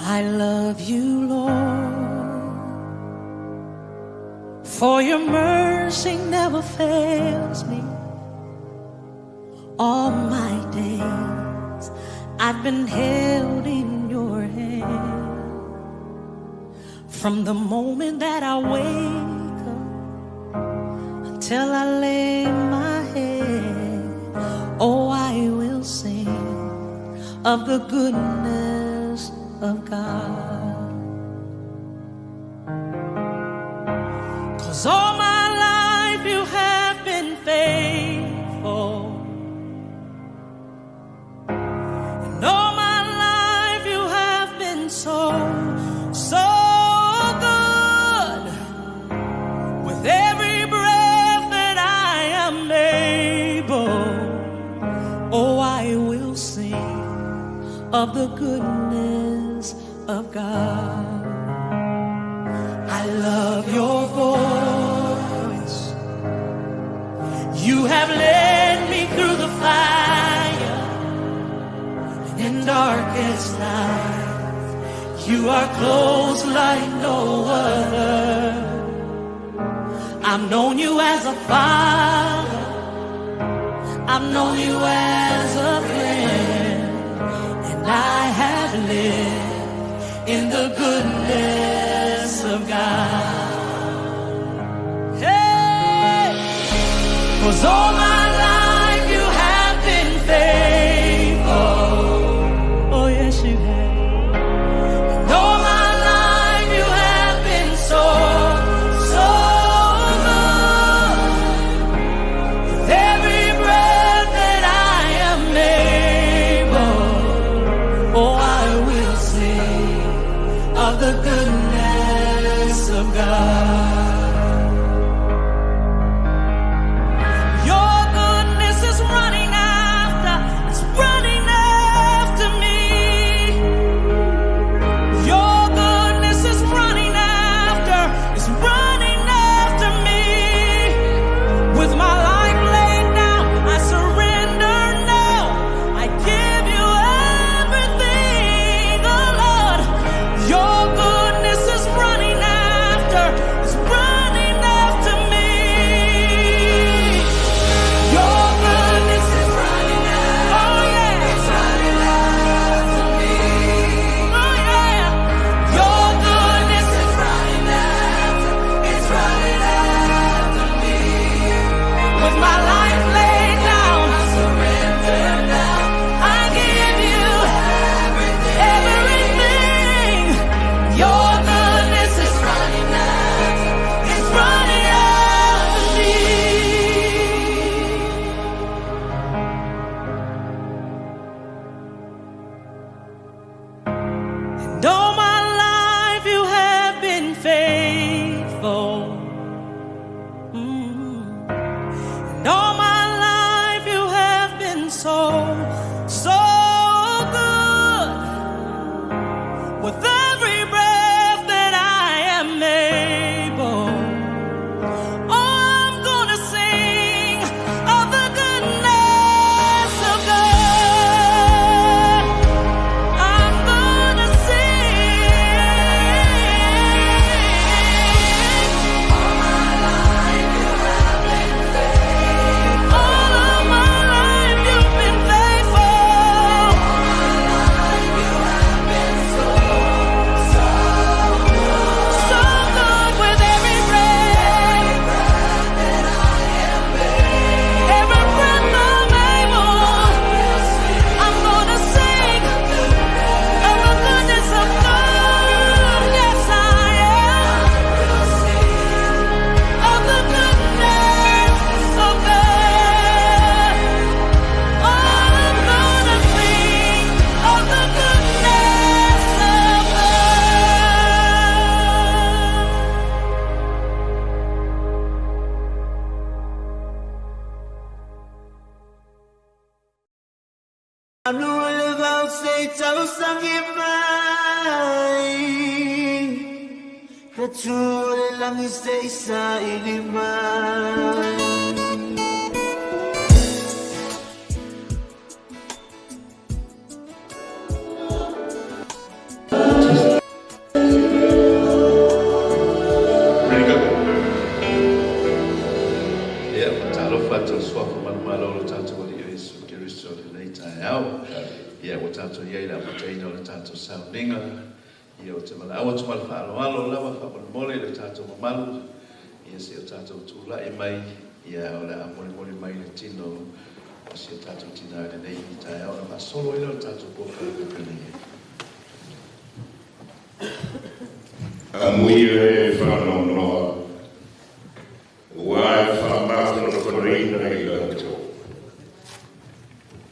I love you, Lord, for your mercy never fails me. All my days I've been held in your hand. From the moment that I wake up until I lay my head, oh, I will sing of the goodness of God. 'Cause all my life you have been faithful, and all my life you have been so good. With every breath that I am able, oh, I will sing of the goodness of God. I love your voice. You have led me through the fire and darkest night. You are close like no other. I've known you as a father, I've known you as a friend, and I have lived in the goodness of God. Hey! 'Cause all my life you have been faithful. Oh yes you have. And all my life you have been so good. With every breath that I am able, oh, I will sing of the goodness of God. Your goodness is running after, it's running after me. Your goodness is running after, it's running after me. With my life laid down, I surrender now. I give you everything, oh Lord. Your goodness is running after, it's running after me. Your goodness is running after, oh yeah, it's running after me. Oh yeah, your goodness is running after, it's running after me. With my life laid down, I surrender now. I give you everything. Your goodness is running after, it's running after me. And all my life you have been faithful. And all my life you have been so good. With every breath that I am able, oh, I'm gonna sing of the goodness of God. I'm gonna sing. All my life you have been faithful. All of my life you've been faithful. All my life you have been so good. With every breath that I am able, every breath I'm able, I'm gonna sing of the goodness of God. Yes, I am. Of the goodness of God. Oh, I'm gonna sing of the goodness of God. Ano alabaw sa itaw sa gimay Katsura lang isa-isa ilimay Just ia o tātou iai la pataina o le tātou sauninga, ia o te mana awa tumala whaaloalo lava whaamole le tātou mamalu, ia se o tātou tūlai mai, ia o le amore mai le tino, o se o tātou tina le nei i tae au na masolo ina o tātou poka le pepele. Amuire whanonoa, ua e whamātana whareina i lanto.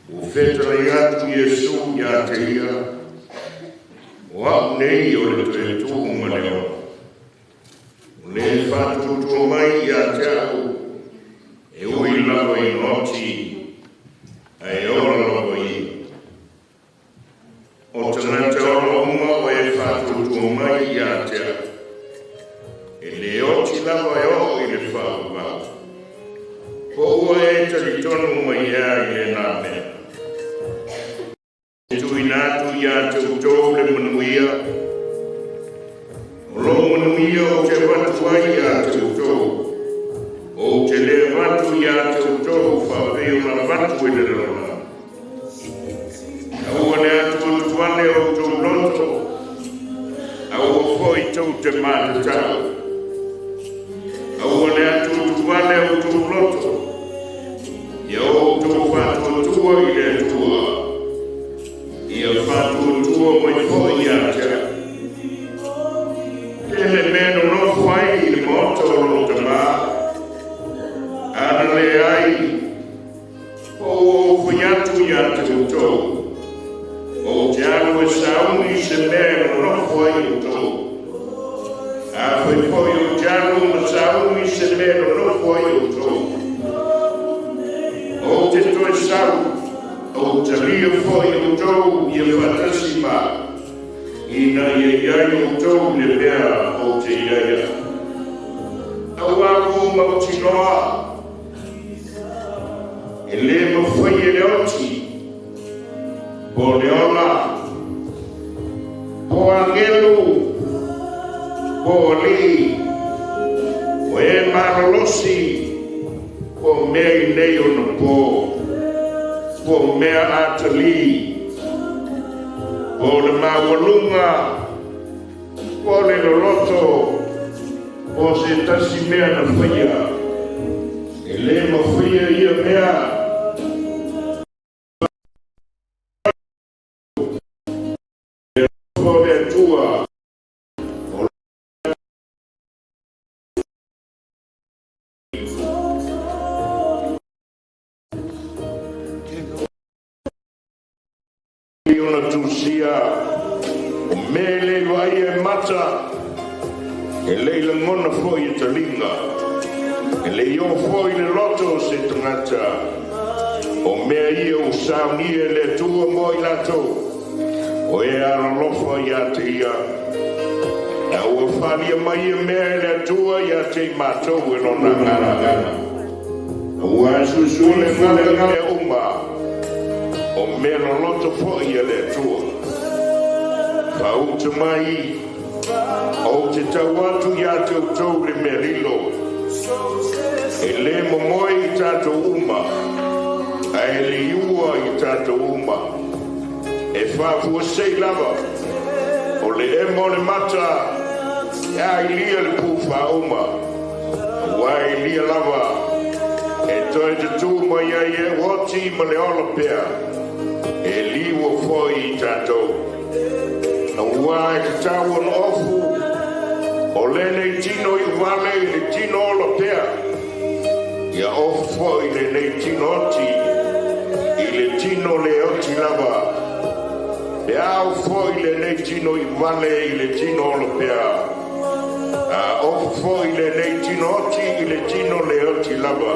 O whetara atu Iesu ia te ia, o au nei o le te tūma leo. O le whatutu mai ia te au, e ui lawa i noti, e ora lawa i. O tana te ora unga o e whatutu mai ia te au. E le oti lawa e o i le whauwau. Ko ua e tari tonu mai ia i le nā mea. Tui nātu ia te utau le manuia. O lo manuia o te watu ai ia te utau. O te le watu ia te utau whaweo na watu e le rona. A ua ne atu tuane o tau loto. A ua foi tau te mātatau. A ua ne atu tuane o tau loto. Ia o tau watu tua i le tua. Ia whātua tua mai fōi ia tea. Tele meno no whai i le moto o lo te mā. Ana le ai. O whai atu ia te utou. O te anu e sauni se meno no whai utou. A whai fōi o te anu ma sauni se meno no whai utou. O te toi sauni. O te ria fwoi o tau i a whatasi mā. Ina i a iai o tau le mea o te iaia. Au ako mauti noa. E le mawhai e le oti. Po le ola. Po angelu. Po li. Po e maralosi. Po mea i nei o na po. Po mea atali, po le mawalunga, po le loloto, po se tasi mea na whaia, e le mawhaia ia mea. Po le tua, ona tusia o mele vai e mata e leila ngona foi e talinga e le yo foi le loto se tangata o mea ia o sauni e le tua mo i lato o e ara lofa ia te ia e o whalia mai e mea e le tua ia te matou e lona ngana o a susule ngana e uma o meno loto fwoi e le tua. Pau te mai, o te tauatu ia te utau le merilo. E le momoi i tato uma, a e le iua i tato uma. E whafua sei lava, o le emo le mata, e a i lia le pufa uma. Wa i lia lava, e toi te tū mai a i e woti ma le ola pea. E liwa foi i tātou. Na ua e te tāua na ofu, o lene i tino i wale i le tino ola pea. Ia ofu foi le nei tino oti, i le tino le oti lava. E au foi le nei tino i wale i le tino ola pea. A ofu foi le nei tino oti i le tino le oti lava.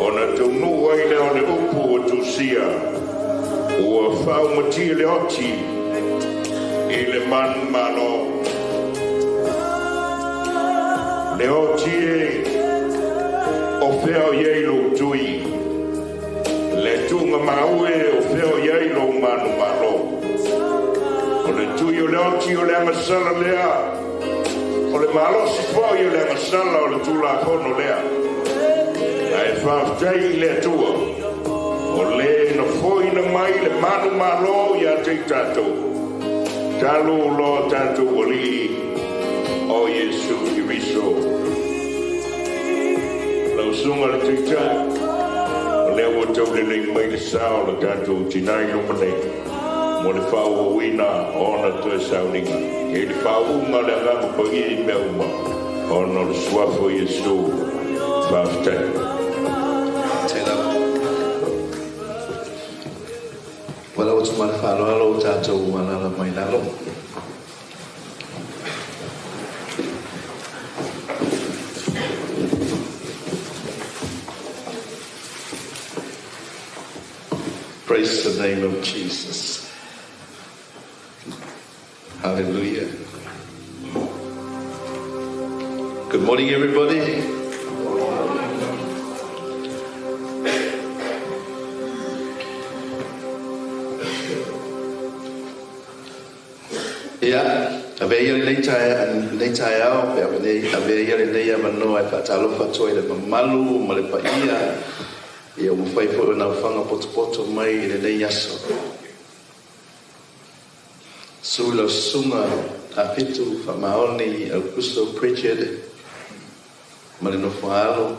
Ona te unua i le ole upu o tusia. Ua whau mati le oti i le man mano. Le oti e o wheo iei lo tui. Le tunga maue o wheo iei lo manu mano. O le tui o le oti o le amasala lea. O le malosi fwoi o le amasala o le tula kono lea. Ai whawhtei le tua. O le na foi na mai le manu malo ia te tātou. Talu lo tātou wali o Yesu Kiriso. Lau sunga le te tātou. O le awa tau le nei mai le sao le tātou tinai no mane. Mo le whao wina ona to e sauninga. E le whao unga le agama pagi I mea uma. Ona le suafo Yesu. Whaftai. Wala o tumana whaaloalo tātou manala mai nalo. Praise the name of Jesus. Hallelujah. Good morning, everybody. Yeah, avea nei tai au, avea nei manoa e patalo fatoi le mamalu, ma le paia, ia o fai fo na fanga poto mai le nei aso. Sula sunga a fitu fa maoni Eliza Pritchard, ma le no falo.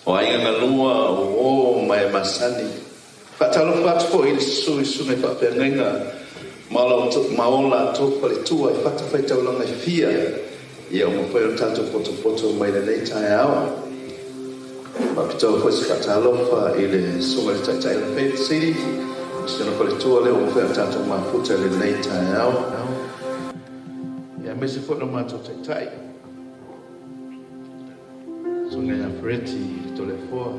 O ainga ngalua o mai masani. Patalo fatoi il sunga fa penga. Maola topa le tua e whata whai taulanga I fia ia o mawhai o tātou poto mai le nei tai awa ma pitau whai si whatalofa I le sunga le tai le whai siri sino pa le tua leo o mawhai o tātou mafuta le nei tai awa ia mesi whono mātou tai sunga ia Ferretti to le foa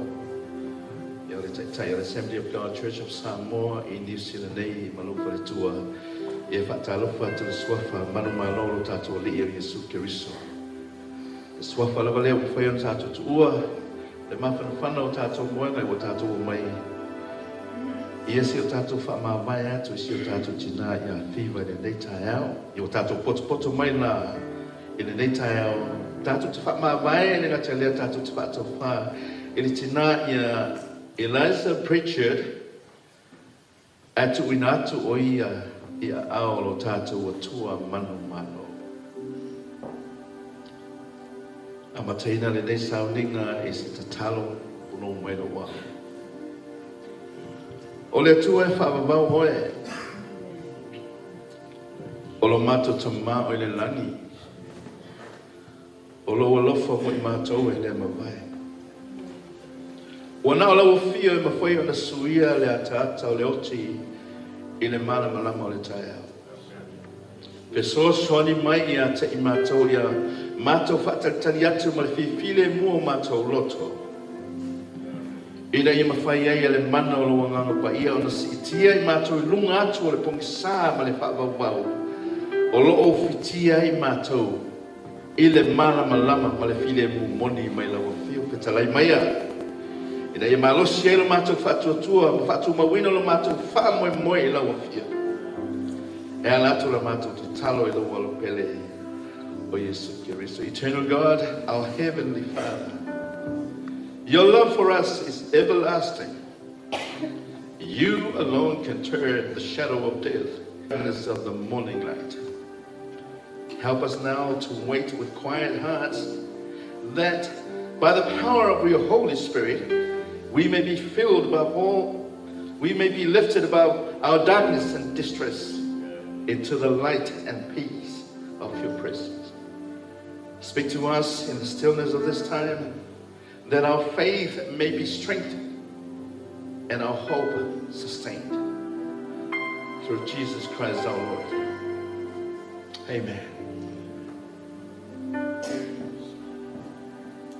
ia le tai le Assembly of God Church of Samoa I New Zealand nei malufa le tua ia whatalofa to le swafa manu malolo tātou li I Yesu Kiriso le swafa lava leo whai on tātou tua le mawhanawhana o tātou moenga I o tātou o mai ia si o tātou whamawai atu si o tātou tina ia thiwa le nei tai au I o tātou poto mai na I le nei tai au tātou te whamawai le ngata lea tātou te whatou wha I le tina ia Eliza Pritchard atu ina atu o ia aolo tātou o tua manu mano. Amataina le nei sauninga I se tatalo uno mwena wa. O le atua e whaavavau hoe. O lo mato tama o le langi. O lo alofa mo I mātou e le mawai. Wana o lau fio I mawhai o na suia le atata o le oti I le mana malama o le tai au. Pesoa soani mai I ata I mātou ia mātou whataktani atu ma le whiwhile mua o mātou loto. Ina I mawhai ai le mana o lo wanganga pa ia o na sitia I mātou I lunga atu o le pongisā ma le whaavavau. O lo o whitia I mātou I le mana malama ma le while mu moni mai lawa fio petalai mai a. Ina ia malosi e lo mātou whatuatua, ma whatu mawina lo mātou whamoe I lawa fia. E alatu la mātou te talo I lo walo pele o Yesu Kiriso. Eternal God, our Heavenly Father, your love for us is everlasting. You alone can turn the shadow of death, darkness of the morning light. Help us now to wait with quiet hearts that by the power of your Holy Spirit, we may be filled above all, we may be lifted above our darkness and distress into the light and peace of your presence. Speak to us in the stillness of this time, that our faith may be strengthened and our hope sustained. Through Jesus Christ our Lord. Amen.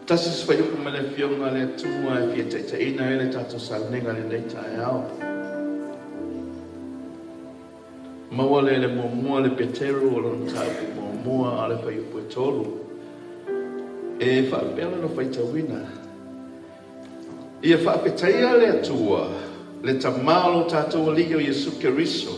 Tasis fa yuku mele fionga le tua e fia te ina ele tato salnenga le nei tai au. Maua le mua le peteru o lon tau mua ale fa yuku e tolu. E fa pela no fa itawina. Ia fa peteia le tua le tamalo tato o liyo Yesu Kiriso.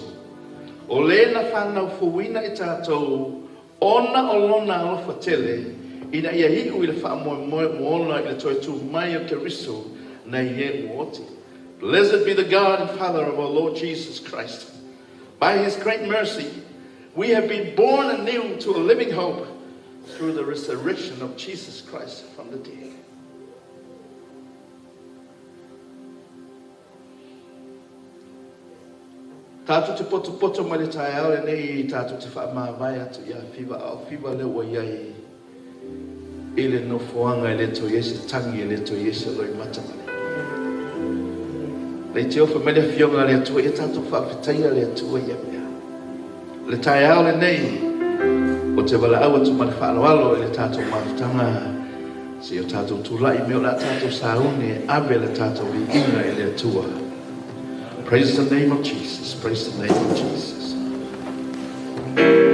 O le na whanau fuwina I tato ona o lona alofa tele. Ina ia hiu I le wha moe moona I le toi tu mai o Kiriso na ie uoti. Blessed be the God and Father of our Lord Jesus Christ. By his great mercy, we have been born anew to a living hope through the resurrection of Jesus Christ from the dead. Tātou te poto ma le tae au le nei tātou te whaamāwai atu ia whiwa au whiwa le wa iai i le nofoanga i le to Yesu tangi i le to Yesu loi matamale. Le te ofa mele fionga le atua i tātou whaafitaia le atua ia mea. Le tae au le nei o te wala au atu ma le whaaloalo i le tātou mawhitanga si o tātou tūlai meo la tātou saune awe le tātou i inga i le atua. Praise the name of Jesus. Praise the name of Jesus. Hallelujah.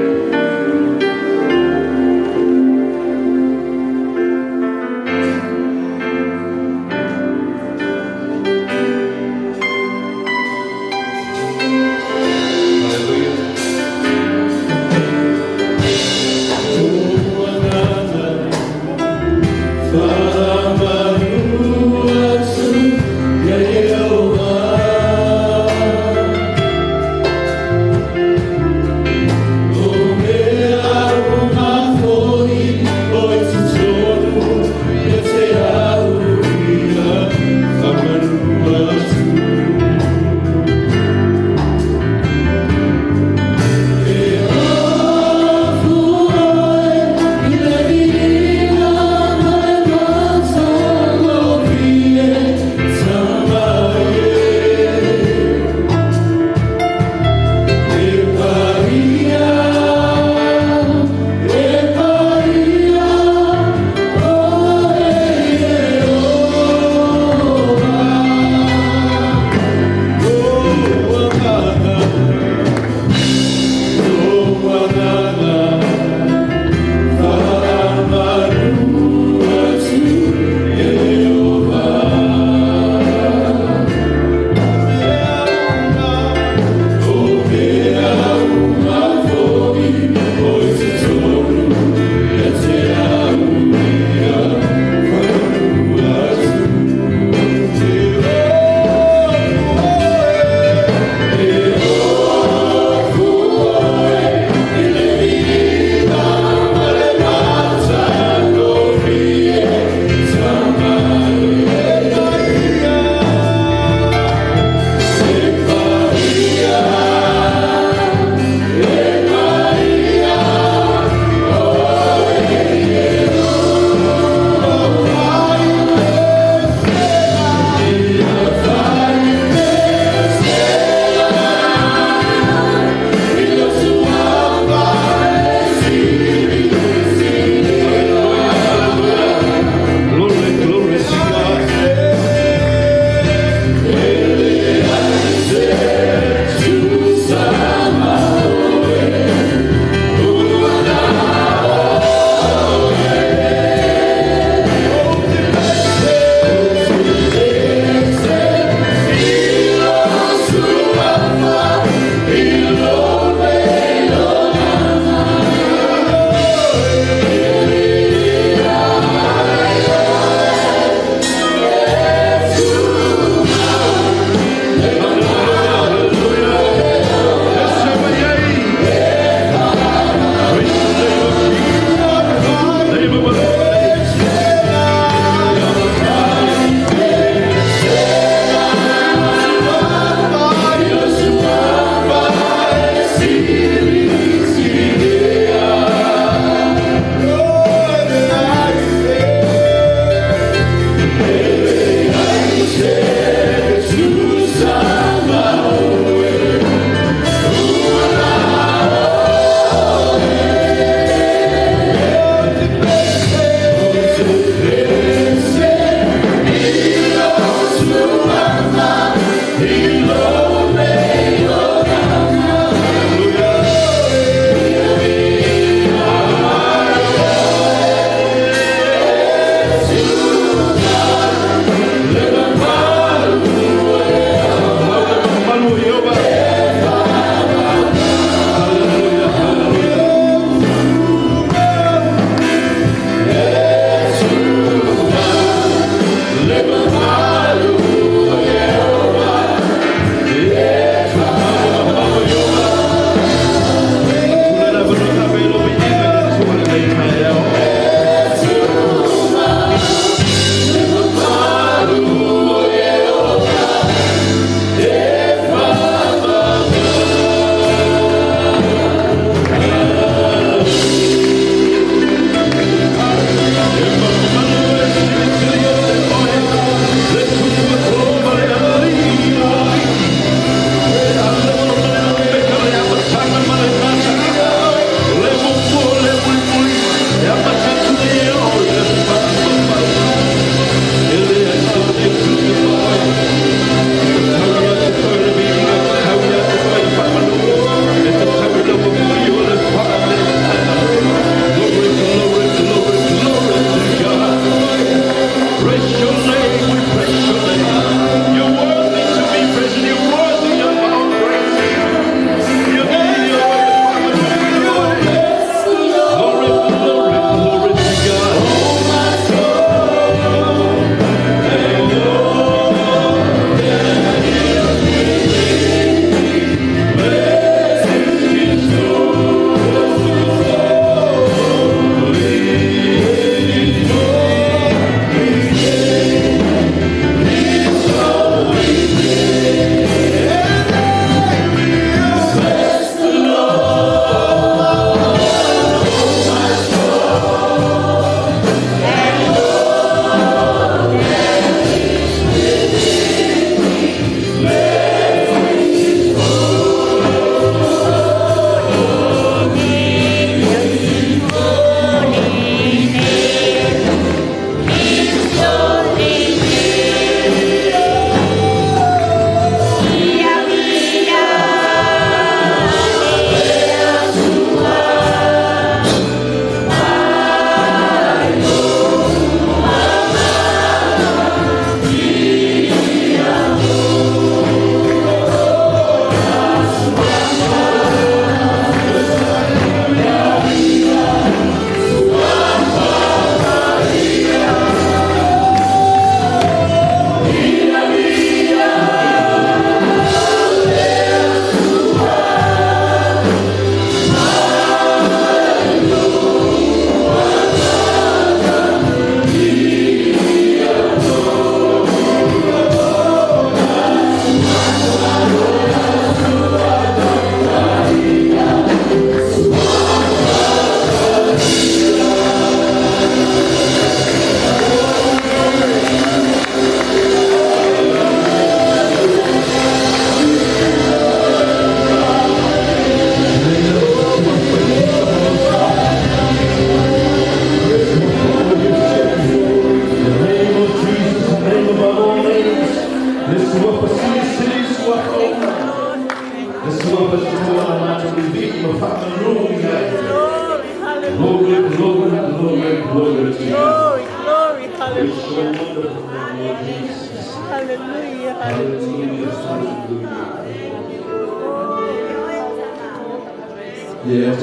Yes,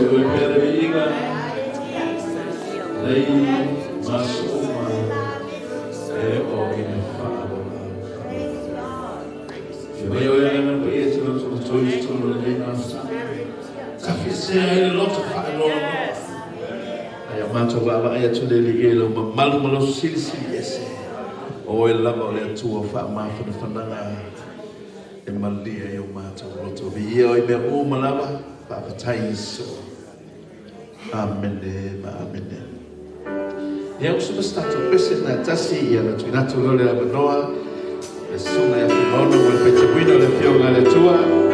we better be eager. Lay masoma o in Father. You are in a way to lay master. Tafi say a lot of fire. I am out of our eye to the legalo, but Malmolo Silsi, yes. Oh, I love all that two of our mouth for the Fanana. And Maldia, your matter, what of the year, I may own Malava, baptize. Amen. Amen. The also start to present that Tassi, and to Naturo Abanoa, as soon as you know, when Peter Widow left your Galatua.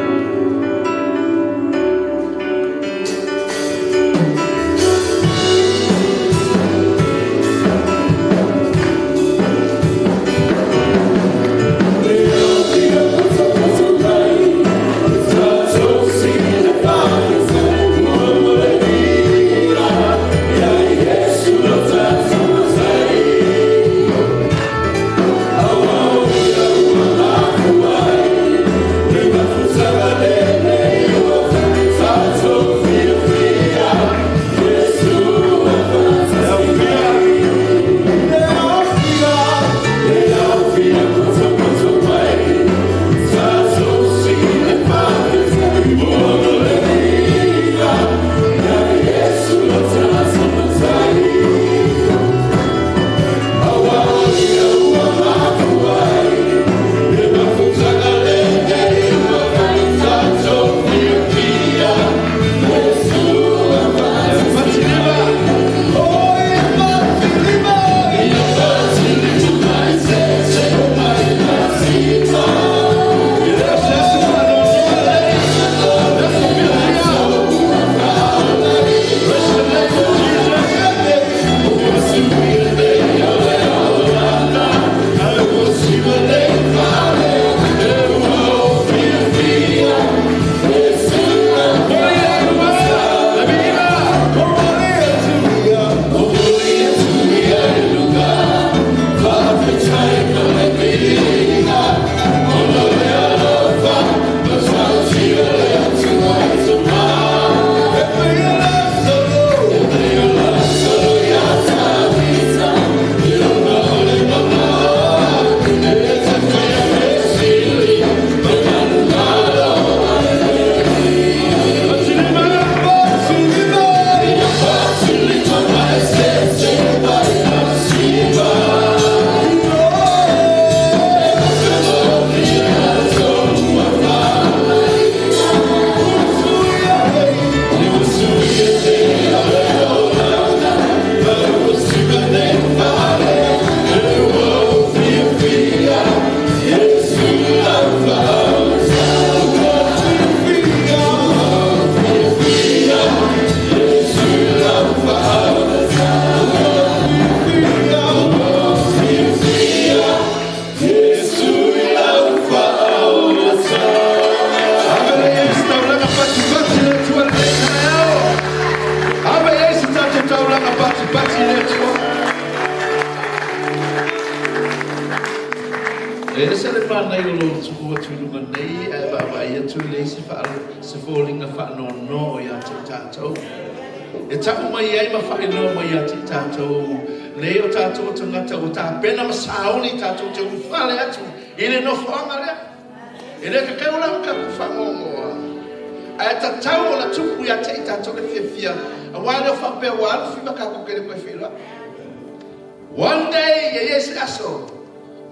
One day, yes, that's all.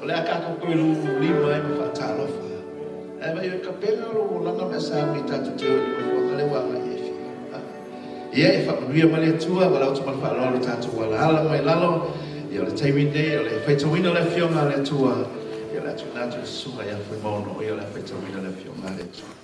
Oleh aku perlu lima yang fatal of. Ayo kapelo langa mesami tatu teo ni wakale wala yefi. Ia fa dia male tua wala tu malfa lo tatu wala hala mai lalo. Ia le taimi dei le feito wina le fionga le tua. Ia la tuna tu sunga ya foi mono ia le feito wina le fionga le tua.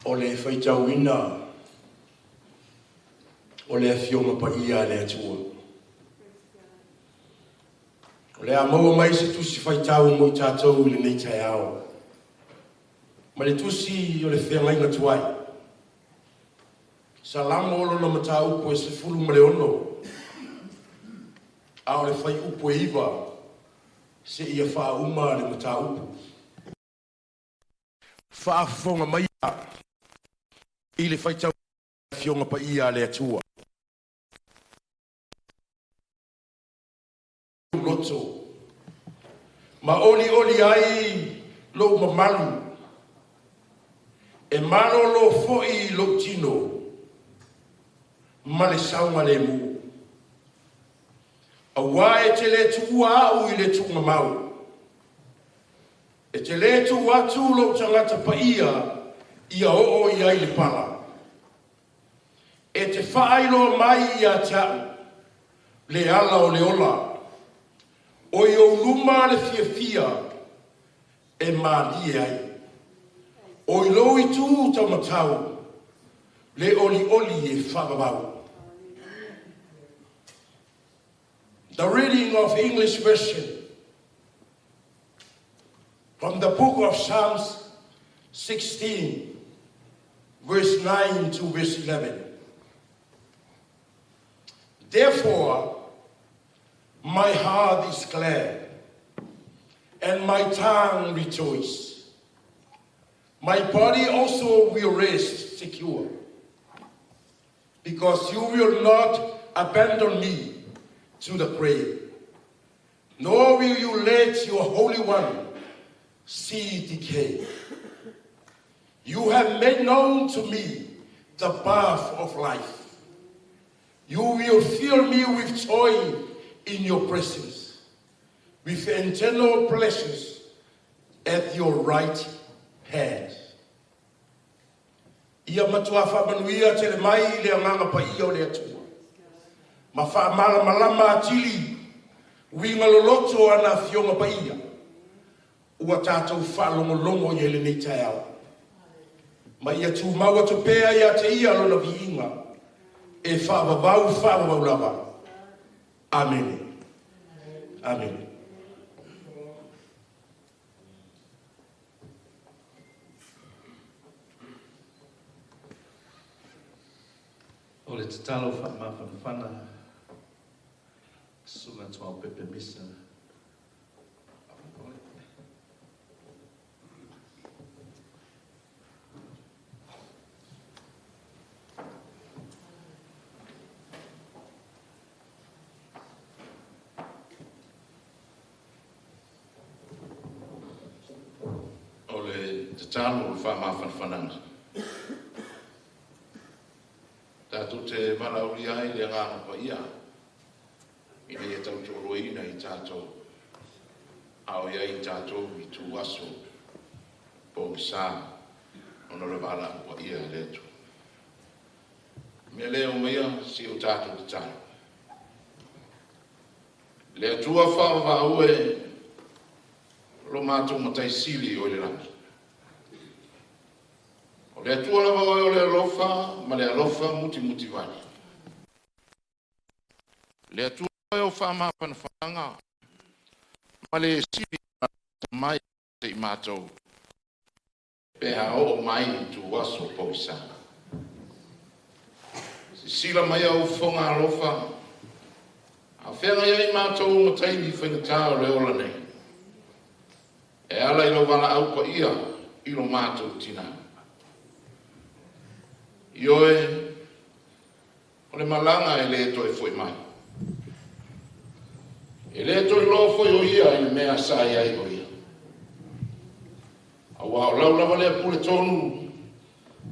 O le whaitauina, o le whionga pa ia le atua. Le a maua mai se tusi whaitau mo I tātou le nei tai ao. Ma le tusi o le whenga inga tuai. Sa lama olo na mata upo e se fulu ma le ono. A o le whai upo e iwa se ia wha uma le mata upo. Wha fonga mai a I le whaitau fionga pa ia le atua. Loto. Ma oli ai lo mamalu. E malo lo foi lo tino. Ma le saunga le mu. A wae te le tu au I le tu mau. E te le tu atu lo tangata pa ia o ia I le pala. E te whailo mai ia tau. Le ala o le ola. O yo luma le fia e mali ai. O lo I tu tamatau le oli e whababau. The reading of English version from the book of Psalms 16 verse 9 to verse 11. Therefore, my heart is glad, and my tongue rejoice. My body also will rest secure, because you will not abandon me to the grave, nor will you let your Holy One see decay. You have made known to me the path of life. You will fill me with joy in your presence, with eternal pleasures at your right hand. Ia matua whamanuia te le mai le anganga pa ia o le atua. Ma whamala malama atili, winga loloto ana fionga pa ia. Ua tātou whalongolongo i ele nei tai au. Ma ia tu maua to pēa ia te ia lona viinga, e whababau lava. Amen. Amen. O le tatalo whamawhana sunga tua pepe misa. O le tatalo whamawhana. Tātou te malauri ai le ngāma pa ia. I le tau tōro ina I tātou. Ao ia I tātou I tū aso. Po sā. Ono le wala pa ia le tu. Me leo mea si o tātou te tātou. Le atua whawa ue. Lo mātou matai sili o le rangi. Le atua lava o le alofa, ma le alofa muti vani. Le atua o whamapana whanga, ma le siri mai te I mātou. Peha o mai I tu waso poisa. Si sila mai au whonga alofa, a whenga ia I mātou matai ni whengatā o le ola nei. E ala ilo wana au pa ia, ilo mātou tina. Ioe, o le malanga e le toi foi mai. E le toi lo foi o ia I mea sa ia I o ia. A wao lau lava le pule tonu,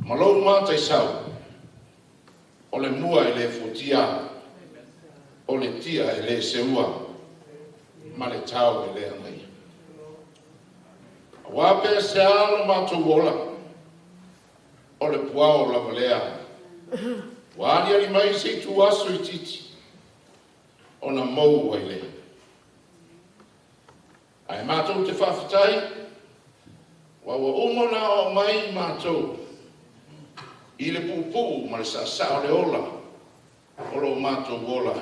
ma lau mata I sau. O le mua e le futia, o le tia e le seua, ma le tau e le angai. A wape se alo mato wola. O le puao lava lea. Wani ali mai se tu aso I titi. O na mou ai lea. Ai mātou te whawhitai. Wawa umo na o mai mātou. I le pupu ma le sa o le ola. O lo mātou wola.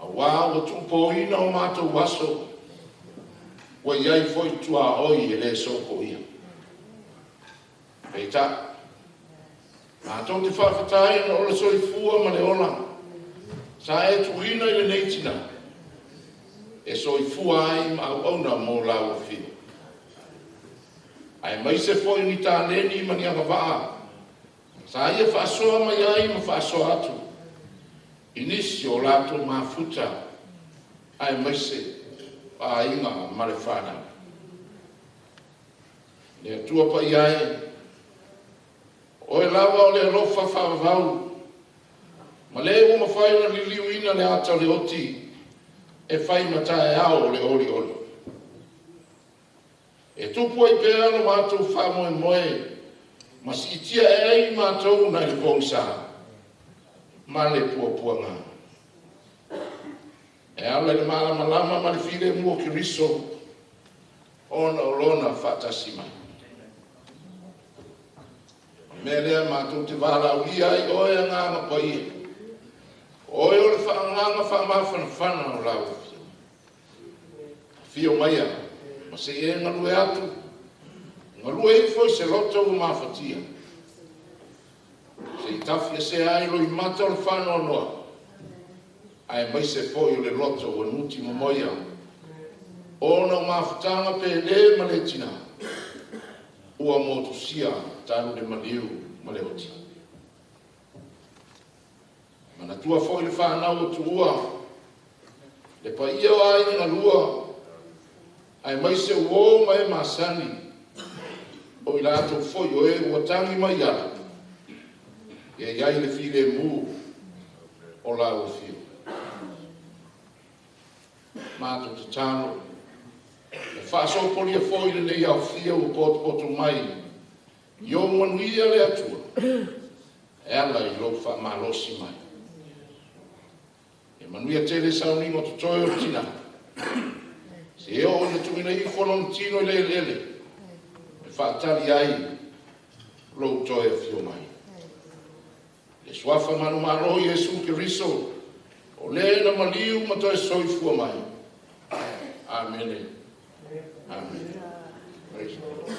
A wā o tupoina o mātou waso, wa iai foi tua oi e le soko ia. Pei tā, mātou te whawhatai na ola soifua ma le ola, sa e tuina i le neitina, e soifua ai ma au auna mō lau whio. Ai mai se foi ni tā leni ma ni anga waa, sa ia whaasoa mai ai ma whaasoa atu. Inisi o lato mafuta, ai mai se a inga mare whana. Ne atua pa iai, o e lawa o le alofa whaavau, ma le o ma whai na liliu ina le ata le oti, e whai mata e ao le ori ori. E tupu ai pēra no mātou whamoe moe, ma si itia e ai mātou na i pōngsa, ma le pua ngā. E ala le malama lama ma le while mua ki riso, ona o lona whatasi mai. Me lea mātou te wāra uia i oe a ngāma pa ia. Oe o le whaanganga whaamawhana whana o lau whio. Whio mai a. Ma se e ngalue atu, ngalue i foi se loto o mawhatia. Se i tawhia se ailo i mata o le whanau noa, ai mai se foi o le loto o nuti momoia. Ona o mawhatanga pe le ma le tina, ua motu sia tanu le maliu ma le oti. Mana tua foi le whanau o tuua, le pa ia o ai nga lua, ai mai se uo mai masani o i lato foi o e ua tangi mai ala e iai le file mu o la o fio mato te tano e whaaso polia foi le nei au fio o poto mai i o manuia le atua e ala i lo wha malosi mai e manuia tele sauningo to toi o tina se eo o le tumina i whonon tino i le lele, e whaatari ai, lou toi a fio mai. Le swafa manu maro i Jesu ki riso, o le na maliu ma toi soifua mai. Amen. Amen. Praise the Lord.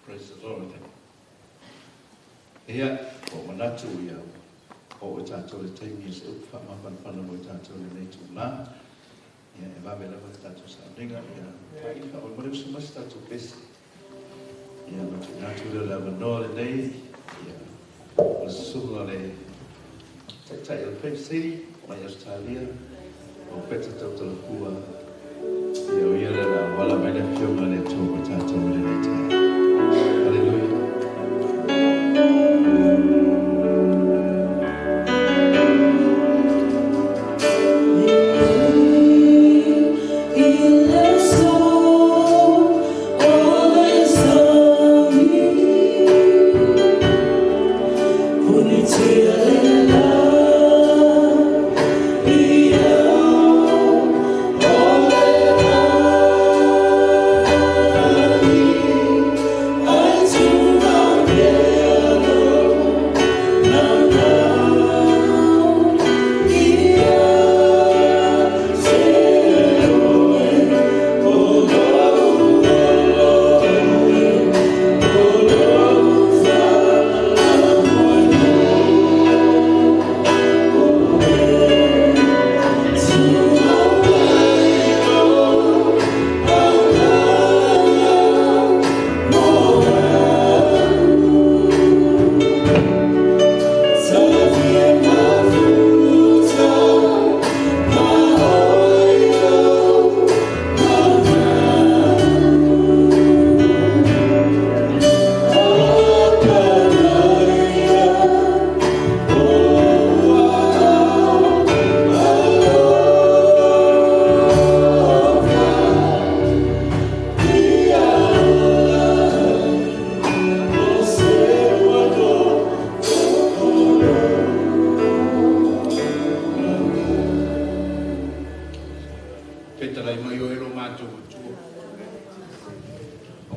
Praise the Lord. Ia, o manatu ia, o e tātou le taimi e se upa mawhanwhana mo e tātou le nei tū nā. Ia, e wawe lawa le tātou saunenga, ia, whaika, o mare usu masi tātou besi. Ia, ma tu nātu le lawa noa le nei, ia, o le sunga le tai le pei siri, mai Australia, o peta tau kua, ia, o ia le la wala mai le fionga le tō mo tātou le nei tai. Hallelujah.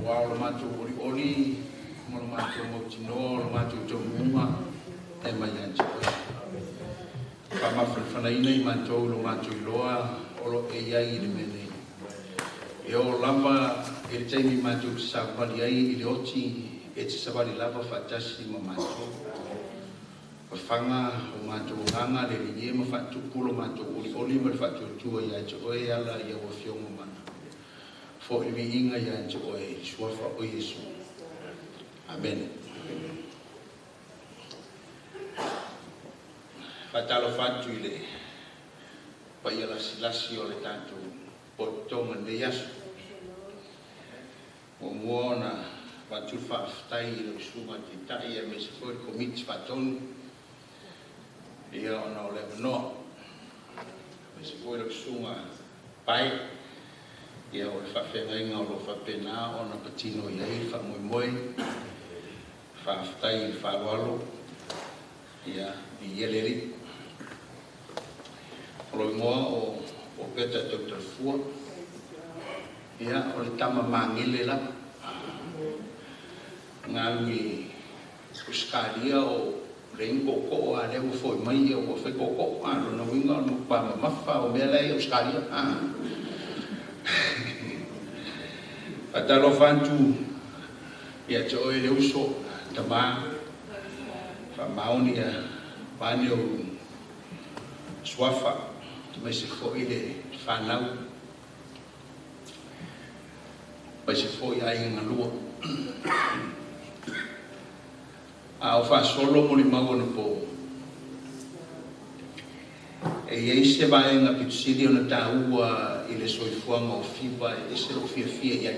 Wao mātou ori ori mo lo mātou mo tino, lo mātou tō munga, e mai anti koe. Whamawhanaina I mātou lo mātou loa, olo e iai I le mene. E o lava, e le taimi mātou te sāwari ai I le oti, e te sāwari lava whatasi ma mātou. Whanga o mātou nganga le rinye ma whatuku lo mātou oli ma le whatutua I aite oe ala I awa whiongo mana. Fo I inga I aite oe suafa o Yesu. Amen. Whatalo whatu I le pai ala silasi o le tātou potonga ne yasu. O mua na watu whaaftai I le sunga te tai e me se fo I komiti whatonu. Ia ona o le no. Me se fo I le sunga pai. Ia o le whawhengainga o lo whapena ona patino iai whamoimoe. Whaaftai I whawalo. Ia I Yeleri. Olo moa o peta Dr. Fua. Ia o le tama Mangere la. Ngāwi uskaria o Ring koko a lewo foi mai o fe koko a no winga no pa mafa o mele o skaria a atalo fantu ia to ele uso tama fa mauni a pani o swafa me se foi ile fa nau pa se foi ai nga lua a o fa solo mo li mago no po e ia se vai nga pitsidi ona taua I le soifuanga o fiba e se o fia ia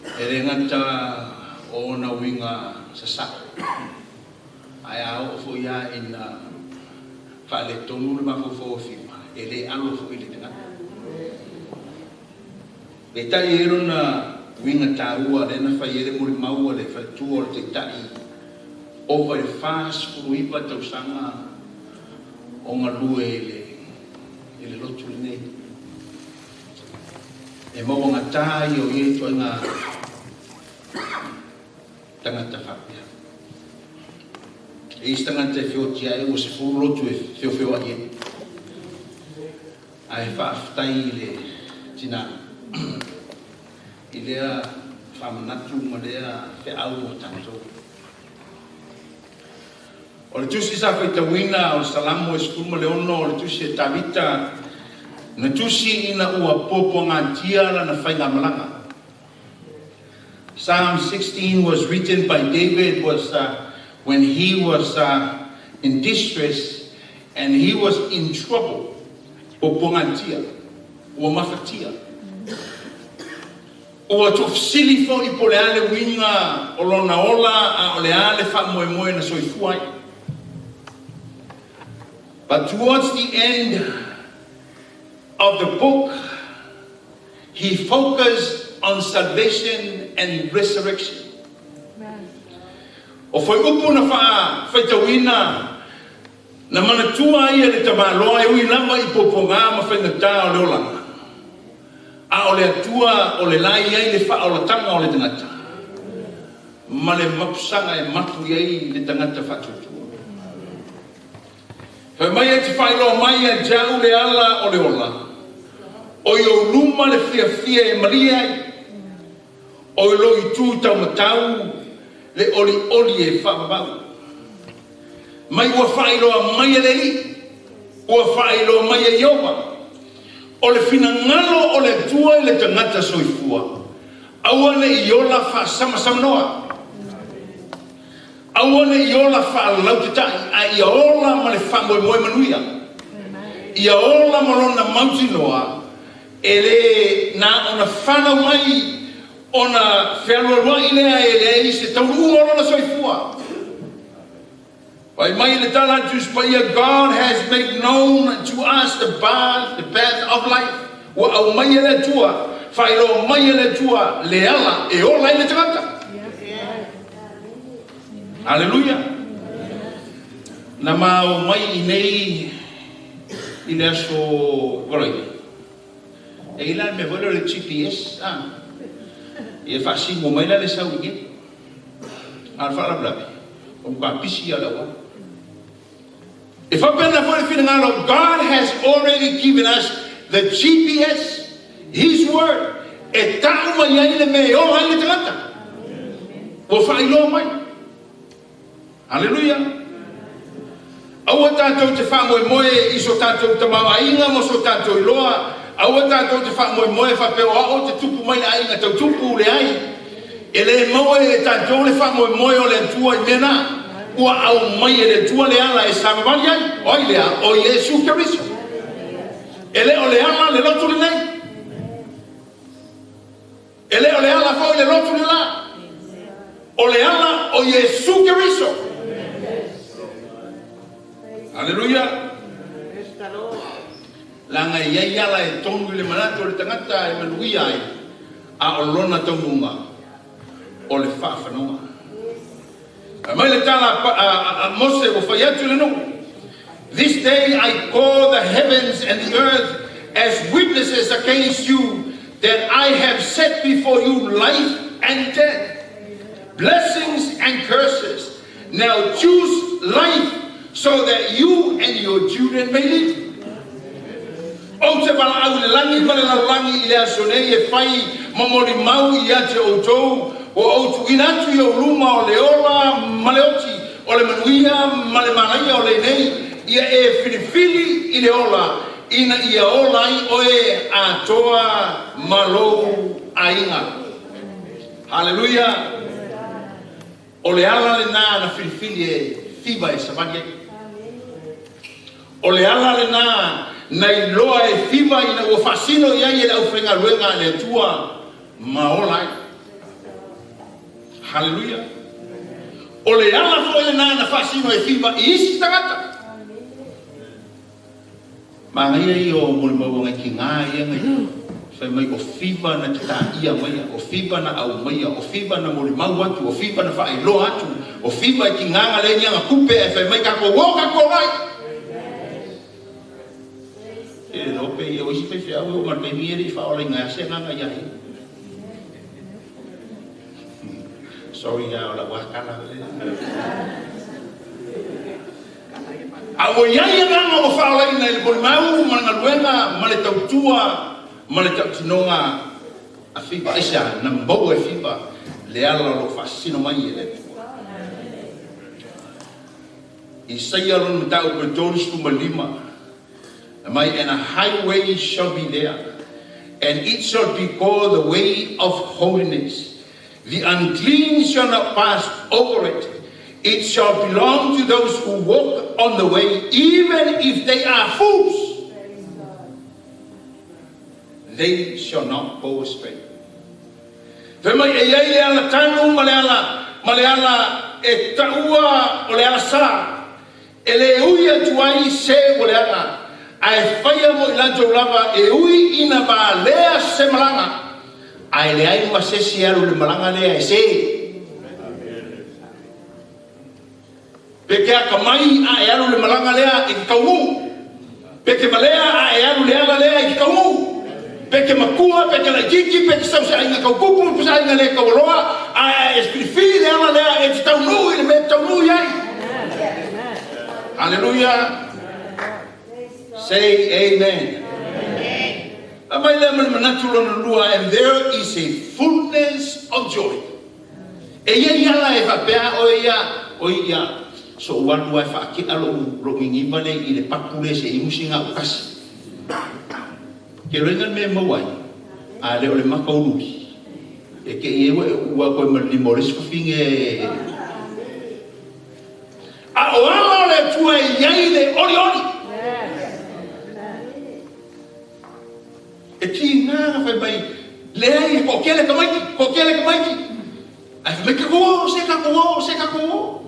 e rengata o na winga sasa ai au fo ia ina fa le tonu le mafo fiba e le alo fo ile tanga e tai ero na winga taua le na whaiere muri maua le whaitua o te tai o vai fast kuruipa tau sanga o ngā lue le lotu le nei e maua ngā tai o ie toi ngā tangata whapea e isi tangata e whioti ai o se furu lotu e whio a ie ai whaaftai le tina I lea whamanatu ma lea whiau o tātou. O le tusi sa whaitawina o le salamu e skuma le ono o le tusi e tawita na tusi ina ua popo ngā tiara na whainga malanga. Psalm 16 was written by David was when he was in distress and he was in trouble. Popo ngā tia, ua mawhatia. O to sili fo I pole ale winga o lona ola a o le ale fa moe na soifuai. But towards the end of the book, he focused on salvation and resurrection. O foi upu na whaitawina na manatua ia le tamaloa e ui lama I poponga ma whaingata o le olanga. A o le atua o le lai ai le wha o le tanga o le tangata. Ma le mapusanga e matu iai le tangata whatutua. Whai mai e te whailo mai a jau le ala o le ola. O I o luma le fia e maria ai. O I lo I tū tau matau le oli e whababau. Mai ua whailo a mai a lei. Ua whailo a mai a iowa. O le fina ngalo o le tua le tangata soifua. Aua le iola wha sama noa. Aua le iola wha lau te tai. A iola ma le wha moe manuia. Iola ma lona mauti noa. E le na ona whanau mai ona whealua I lea e le se tauru ua lona soifua. By my God has made known to us the path of life. Wa au mai le tua, whaelo mai le tua, le ala, e o lai le tangata. Hallelujah. Na mau mai I nei I le aso voloi. E ila me volo le GPS. E whaasi mo mai la le sau ike. Ar whala blabi. O kwa pisi ala wa. If I've been the feeling out, God has already given us the GPS, His Word. E tau mai ai le me o hai le tangata. O whailo mai. Hallelujah. Aua tātou te whamoe moe iso tātou te mau ainga mo so tātou iloa. Aua tātou te whamoe moe whapeo o te tupu mai le ainga tau tupu le ai. E le moe e tātou le whamoe moe o le tua i mena. Ua au mai e le tua le ala e samavali ai. Oi lea, o Yesu Keriso. E le o le ala le lotu le nei. E le o le ala fo le lotu le la. O le ala o Yesu Keriso. Hallelujah. Langa iai ala e tonu le manato le tangata e manuia ai. A o lona taununga. O le whawhanonga. Mai le tala Mose o whaiatu le no. This day I call the heavens and the earth as witnesses against you that I have set before you life and death, blessings and curses. Now choose life so that you and your children may live. O te wala au le langi pale la langi i le asone e whai mamori mau i ate o tou o autu inatu i o luma o le ola maleoti o le manuia male manaia o le nei ia e filifili i le ola ina ia ola i oe atoa malou ainga. Hallelujah. O le ala le na filifili e fiba e savani. O le ala le na iloa e fiba ina o fasino ia i le au whenga luenga le tua maolai. Hallelujah. O le ala fo le na fasino e fiba i isi tangata. Ma ngai o mulimo ngai ki ngā ia ngai. Whai mai o fiba na kita ia mai, o fiba na au mai, o fiba na mulimau atu, o fiba na whailo atu, o fiba ki nganga le nianga kupe e whai mai kako woka ko mai. E rope i o isi whai au o marpe mieri whaola i ngai ase nganga iai. Sorry ya ola wakana. Awo iai nganga o whaola i ngai mulimau, mana luenga, mana tautua, mana tautinonga a fiba isa na mbau e fiba le ala lo fasino mai e le Isaiah lo mtau ko Jones tu malima mai and a highway shall be there and it shall be called the way of holiness. The unclean shall not pass over it. It shall belong to those who walk on the way, even if they are fools. They shall not go astray. Vema e iai le ala tanu maleala e taua o le ala sa. E le uia tuai se o le ala. Ai whaia mo ilanto lava e ui ina ba lea se malanga. Ai le ai masesi alu le malanga lea e se. Peke a kamai a e alu le malanga lea e kaumu. Peke malea a e alu le ala lea e kaumu. Peke makua, peke la jiki, peke sau sa inga kau kupu, peke sa inga le kau roa, a espirifili le ala lea e te tau nui, le me tau nui ai. Hallelujah. Say amen. Amai le manatula na lua, and there is a fullness of joy. E ia iala e whapea o ia, so uanu ai whaakita lo ngingimane i le pakule se imusinga o kasi. Ke roingan me mawai a le ole makauluki e ke ewe ua koe malimores kufinge a o ama le tua e iai le ori ori e ki ngā whai mai le ai ko kele kamaiki ai whai me se kako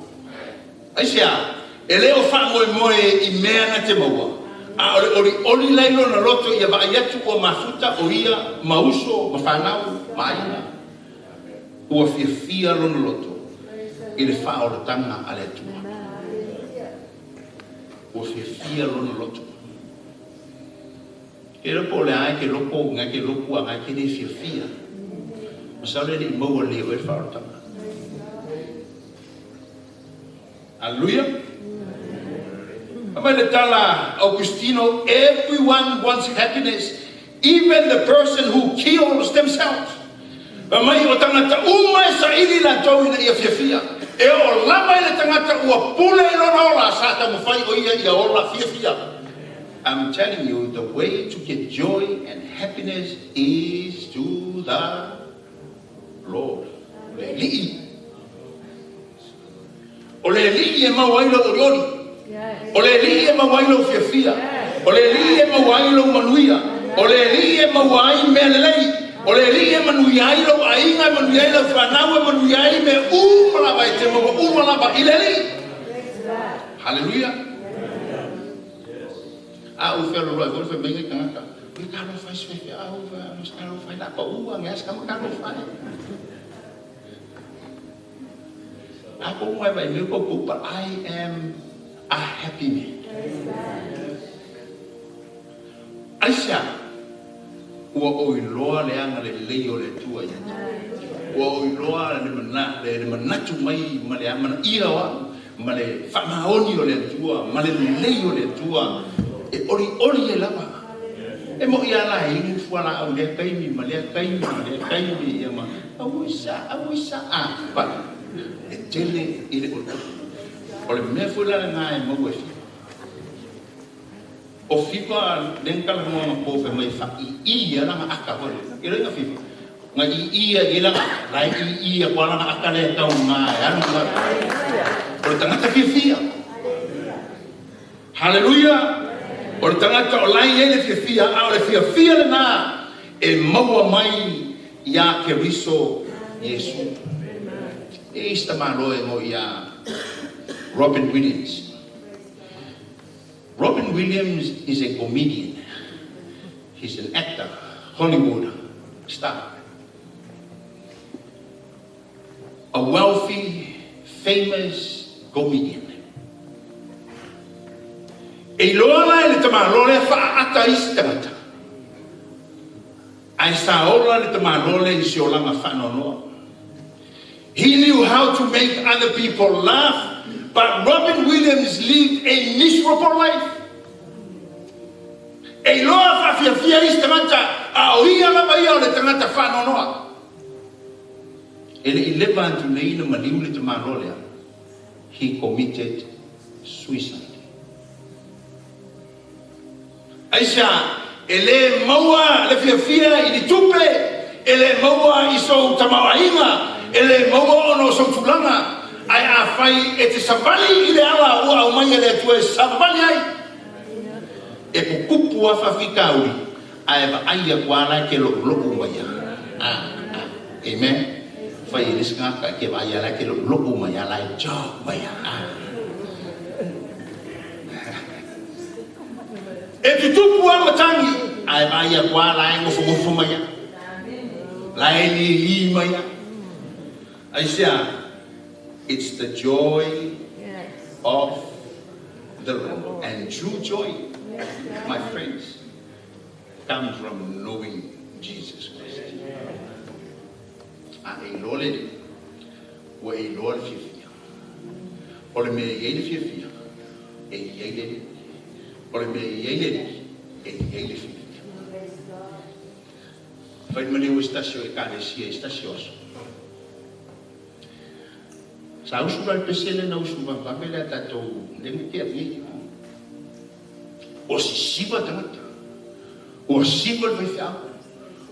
ai sea e leo wha moe i mea na te maua. A ori lailo na loto ia va atu o mafuta o ia mauso mafanau maina o fia lo na loto i le fa o tanga ale tu o fia lo na loto e lo pole ai ke lo po nga ke lo ku nga ke le fia Masale ni mau le o whaotanga. Hallelujah. Amai tala Augustino, everyone wants happiness, even the person who kills themselves. Amai o tangata umai sa ili la tau ina ia fiafia. E o lama ile tangata ua pule ilona ola sa ta mawhai o ia ola fiafia. I'm telling you, the way to get joy and happiness is to the Lord. Li'i. O le li'i e mawailo o riori. O le li'i e mawailo fiafia. O le li'i e mawailo manuia. O le li'i e mawai me lelei. O le li'i e manuiailo ainga manuiailo whanau e manuiai me umalaba e te mawa umalaba i le li'i. Hallelujah. Au felo roi vol fe mengi kangaka. We kalo fai swefe au fa nos kalo fai la pa ua ngas kamo kalo fai. Ako mai vai me ko but I am a happy man. Aisha ua oi loa le anga le leo le tua ia. Ua oi loa le manatu mai ma le amana ia wa ma le whamaoni o le tua ma le leo le tua. E ori e lava. E mo ia la ingu fuala au lea kaimi, ma lea kaimi, ia ma awisa, but e tele i le ori. O le mea fuala ngā e mau e fi. O fipa lengkala mua ma pofe mai fa i ia langa aka hore. I renga fipa. Nga i ia langa, lai i ia kwa langa aka lea tau ngā e anu ngā. O le tangata fia. Hallelujah. O le tangata o lai e le fiafia, a o le fiafia le nā, e maua mai ia ke riso Yesu. E ista māloe mo ia Robin Williams. Robin Williams is a comedian. He's an actor, Hollywood star. A wealthy, famous comedian. E loa lai le tamalole whaata isi tangata. Ai sa ola le tamalole isi o langa whanonoa. He knew how to make other people laugh, but Robin Williams lived a miserable life. E loa whawhiawhia isi tangata, a o ia lama ia o le tangata whanonoa. E le ilewa antu neina maliu le tamalole, he committed suicide. Aisha, ele maua le fiafia i tupe, ele maua i so tamawainga, ele maua ono so tulanga, ai a fai e te savali i le ala ua au mai le tue savali ai. E kukupu a whawhika uri, ai wa aia kuala ke loko maya. Amen. Fai riska ka ke wa aia ke loko maya lai job maya. E tu tupu a matangi, ai vai a kwa lai ngofu maya. Lai li maya. Aisha, it's the joy of the Lord. And true joy, my friends, comes from knowing Jesus Christ. A lole, wa e lole fifia. Ole me ye fifia. E ye Ore me iei le fifia. Fai mani o stasio e kare sia stasio aso. Sa usura il pesele na usura papele tatou lengi ke avi. O siva tangata. O siva le fia.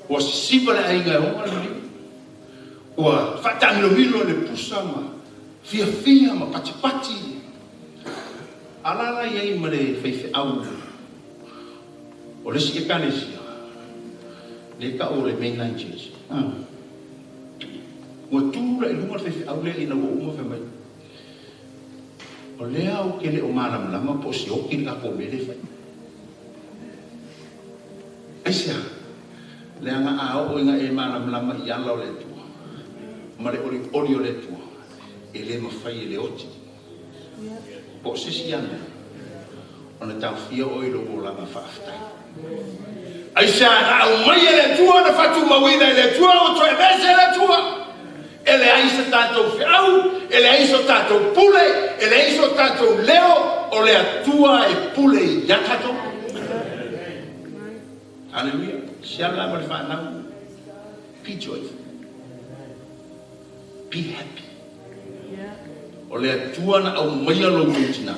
O siva le ainga o mani. O fatanglo milo le pusama. Fia ma pati. Alala iei mare feife au. O le si e kalesia. Le ka o le main line church. Ua tūra i lunga feife au le ina o uma fe mai. O le au ke le o malamlama po si oki la ko mele fai. Aisia. Le anga a o inga e malamlama i ala o le tua. Ma le ori o le tua. E le mawhai e le oti. Po sisi ana ona tau fia o ilo o langa whaaftai. Aisha, au mai e le tua na whatu mawina e le tua o toi mese le tua ele ai sa tātou whiau, ele ai sa tātou pule, ele ai sa tātou leo, o le atua e pule I ia tātou. Hallelujah. Siala ma le whanau. Be joyful. Be happy. O le atua na au maia lo tutina.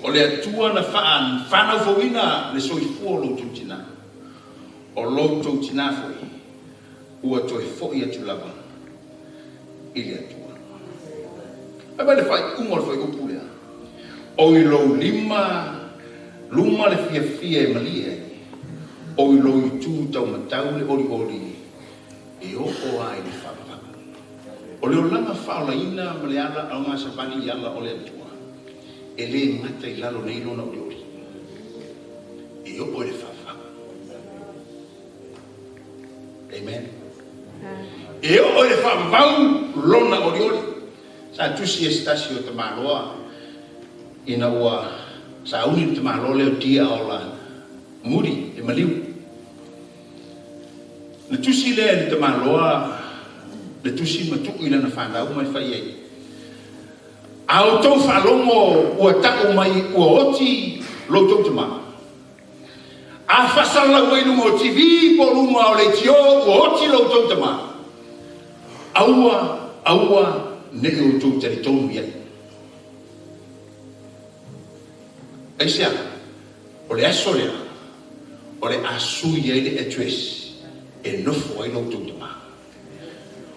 O le atua na whanau fawina le soifua lo tutina. O lo tutina foi. Ua toi foi atu lava. Ili atua. Aba le fai umor fai upulea. O I lo luma le fia e malia. O I lo I tū tau matau le ori. E o ai le whapapa. O leo langa whaolaina ma le ala au ngā sapani I ala o le atua. E le ngata I lalo nei lona ori. E o le whapapa. Amen. E o le whapapau lona ori. Sa tusi e stasi o te māloa. Ina ua sa uni te māloa leo tia o la muri e maliu. Le tusi le te māloa. Le tusi matuku ila na whanau mai whai ei. Ao tau whalongo ua tako mai ua oti lo tau te maa. A whasala ua inu mo TV po lunga o le tio ua oti lo tau te maa. Aua ne o tau tari tonu iai. Aisea, o le aso lea, o le asu iai le address, e nofo ai lo tau te maa.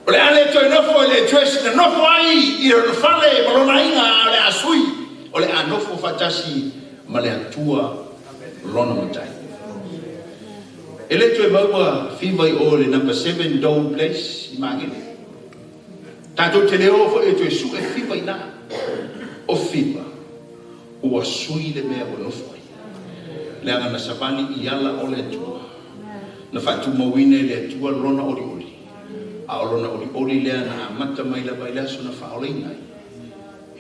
O le ale toi nofo I le address na nofo ai I le fale malona inga a le asui. O le anofo fatasi ma le atua lona matai. E le toi maua whiwai o le number 7 Dole Place I Mangere. Tātou te leo fo e toi su e whiwai na. O whiwa. Ua sui le mea o nofo ai. Le anga na sapani I ala o le atua. Na whatu mawine le atua lona ori. A olona ori lea na amata mai la vai laso na whaoleina I.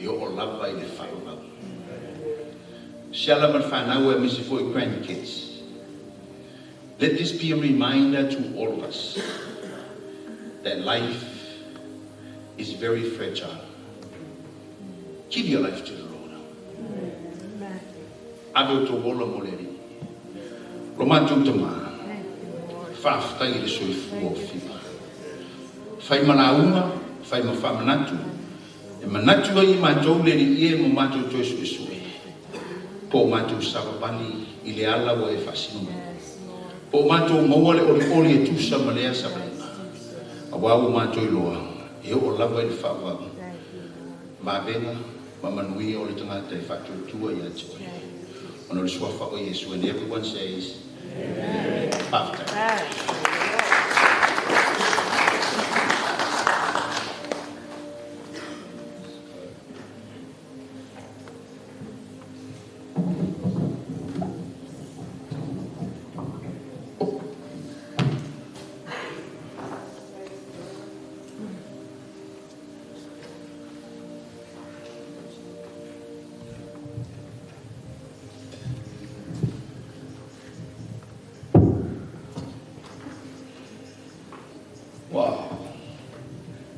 I o lava I le whaolau. Siala man whanau e misi for grandkids. Let this be a reminder to all of us that life is very fragile. Give your life to the Lord. Abe to wola moleri. Romantum tama. Whaftai le soifu o whiwa. Fai manaunga, fai mawhamanatu. E manatu ai mātou le ni ie mo mātou toi sue. Po mātou savapani I le ala wa e whasinu. Po mātou maua le ori e tusa ma lea sabalina. A wau mātou I loa. E o lava I le whawau. Ma venga, ma manui o le tangata e whatou tua I atu. Ono le swafa o Yesu and everyone says, Amen. After.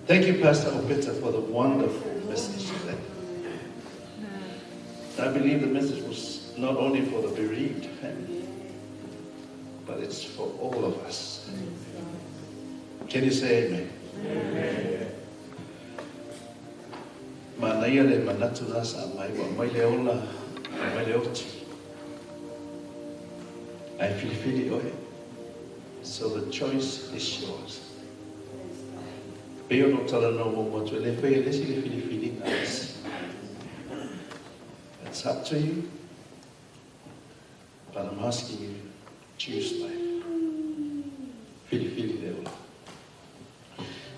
Thank you, Pastor Opeta, for the wonderful message today. I believe the message was not only for the bereaved family, but it's for all of us. Can you say amen? Amen. Manaya le manatu nasa mai wa mai le ola mai le oti. I feel oe. So the choice is yours. Pero no tala no mo to le fe le si le fili nice. It's up to you. But I'm asking you, choose life. Fili le.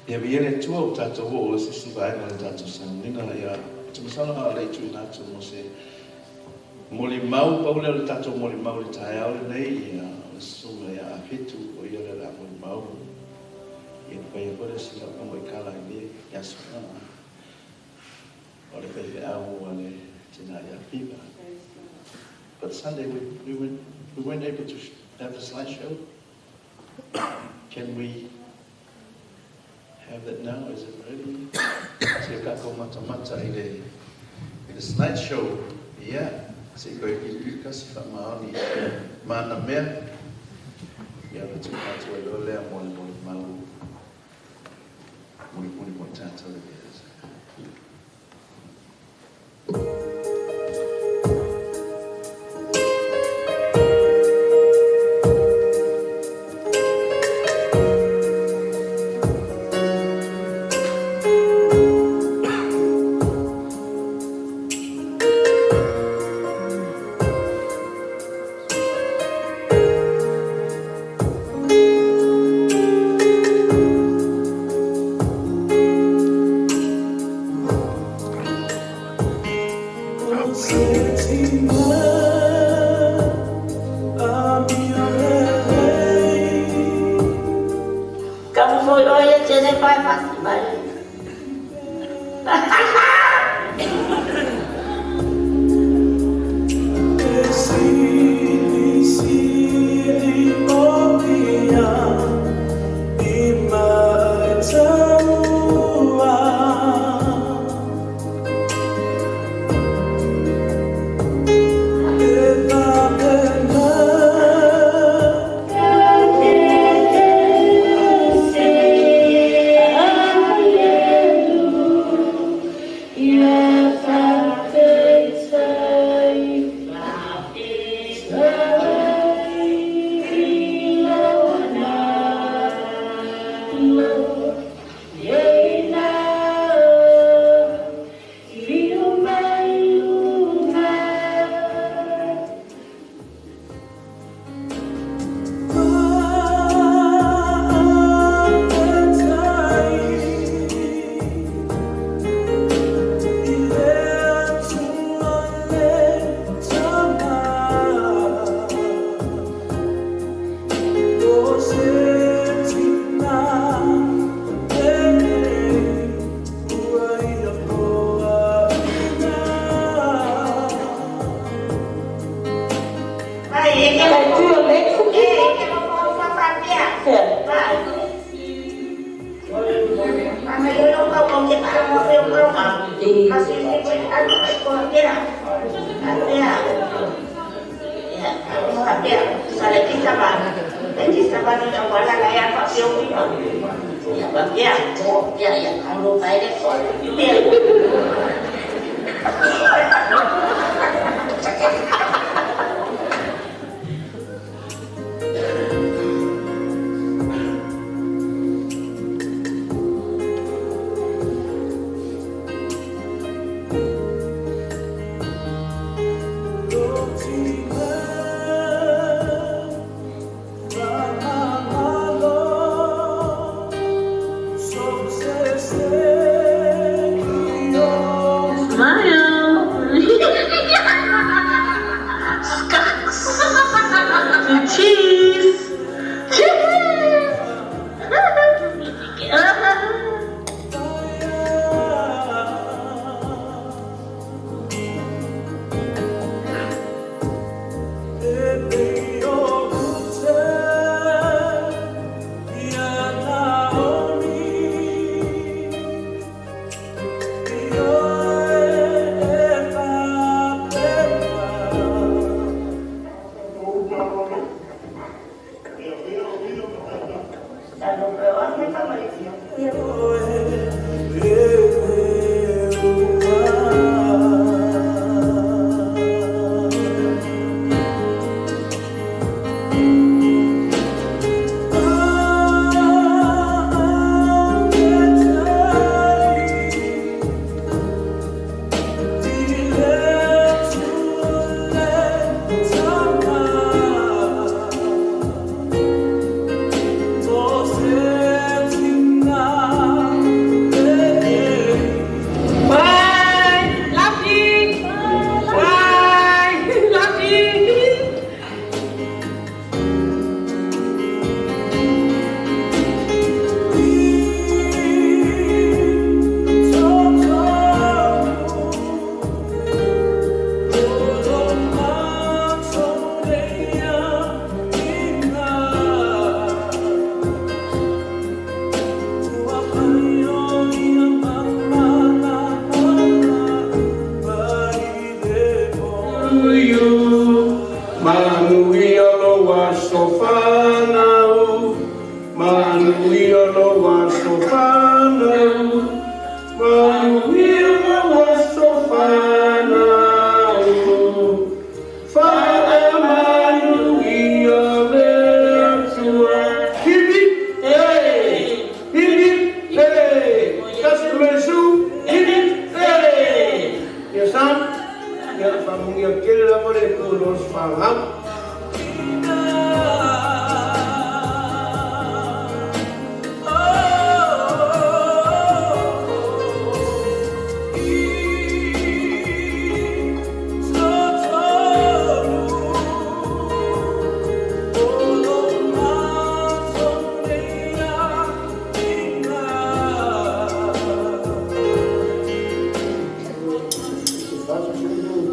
Ya viene tu o tato o se si vai na tato san ninga ya. Tu masala ala tu na tu mo se moli mau pa le tato moli mau le tai au nei ya so ya fitu o ya la moli mau. E pai por esse lá como é cala ali e a sua olha para ele olha tinha a pipa. But Sunday we weren't able to have the slideshow. Can we have that now? Is it mata i le slideshow. Ia, se koe i kasi whamaoni mana mea. Ia le tu katu e lo lea mole mau. Muli mo tātou le mea. Oh,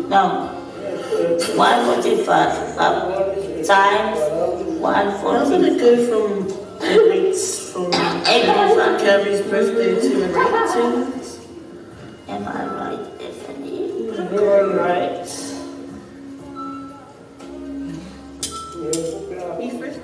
No. 145 up times 140. I'm gonna go from the rates from Carrie's birthday to the ratings. Am I right, Bethany? You're right. Me first.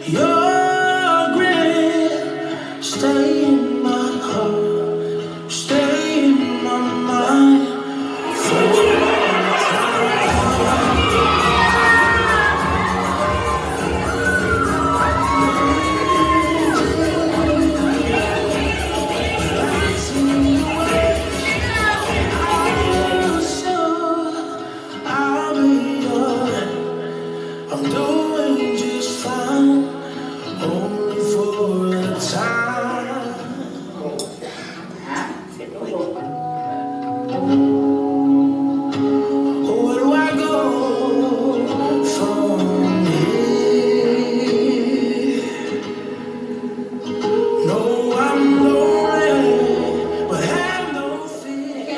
You're great, stay in my heart, stay in my mind. I'm doing just fine, only for a time. Where do I go from here? No, I'm lonely, but have no fear.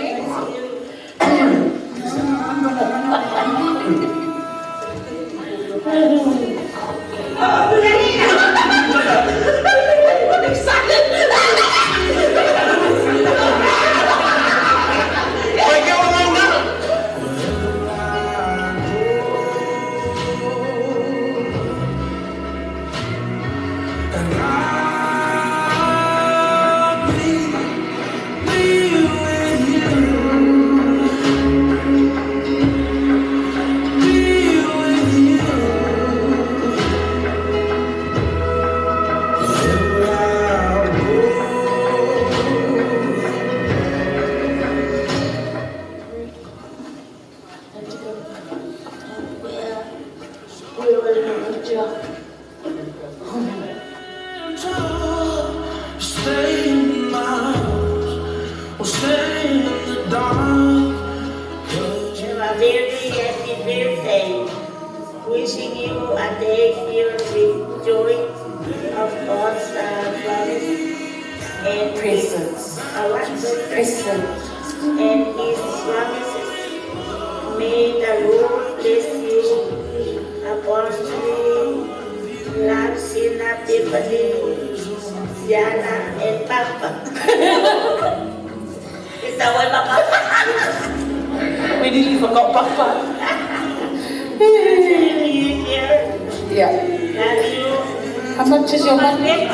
Stay in my house, or stay in the dark. Very happy birthday. Wishing you a day filled with joy of God's promise and presence. And His promises. May the Lord bless you abundantly. Love, Sina, Bethany, Diana, and Papa. Is that why Papa? We nearly forgot Papa. Yeah. Love you. How much is your money?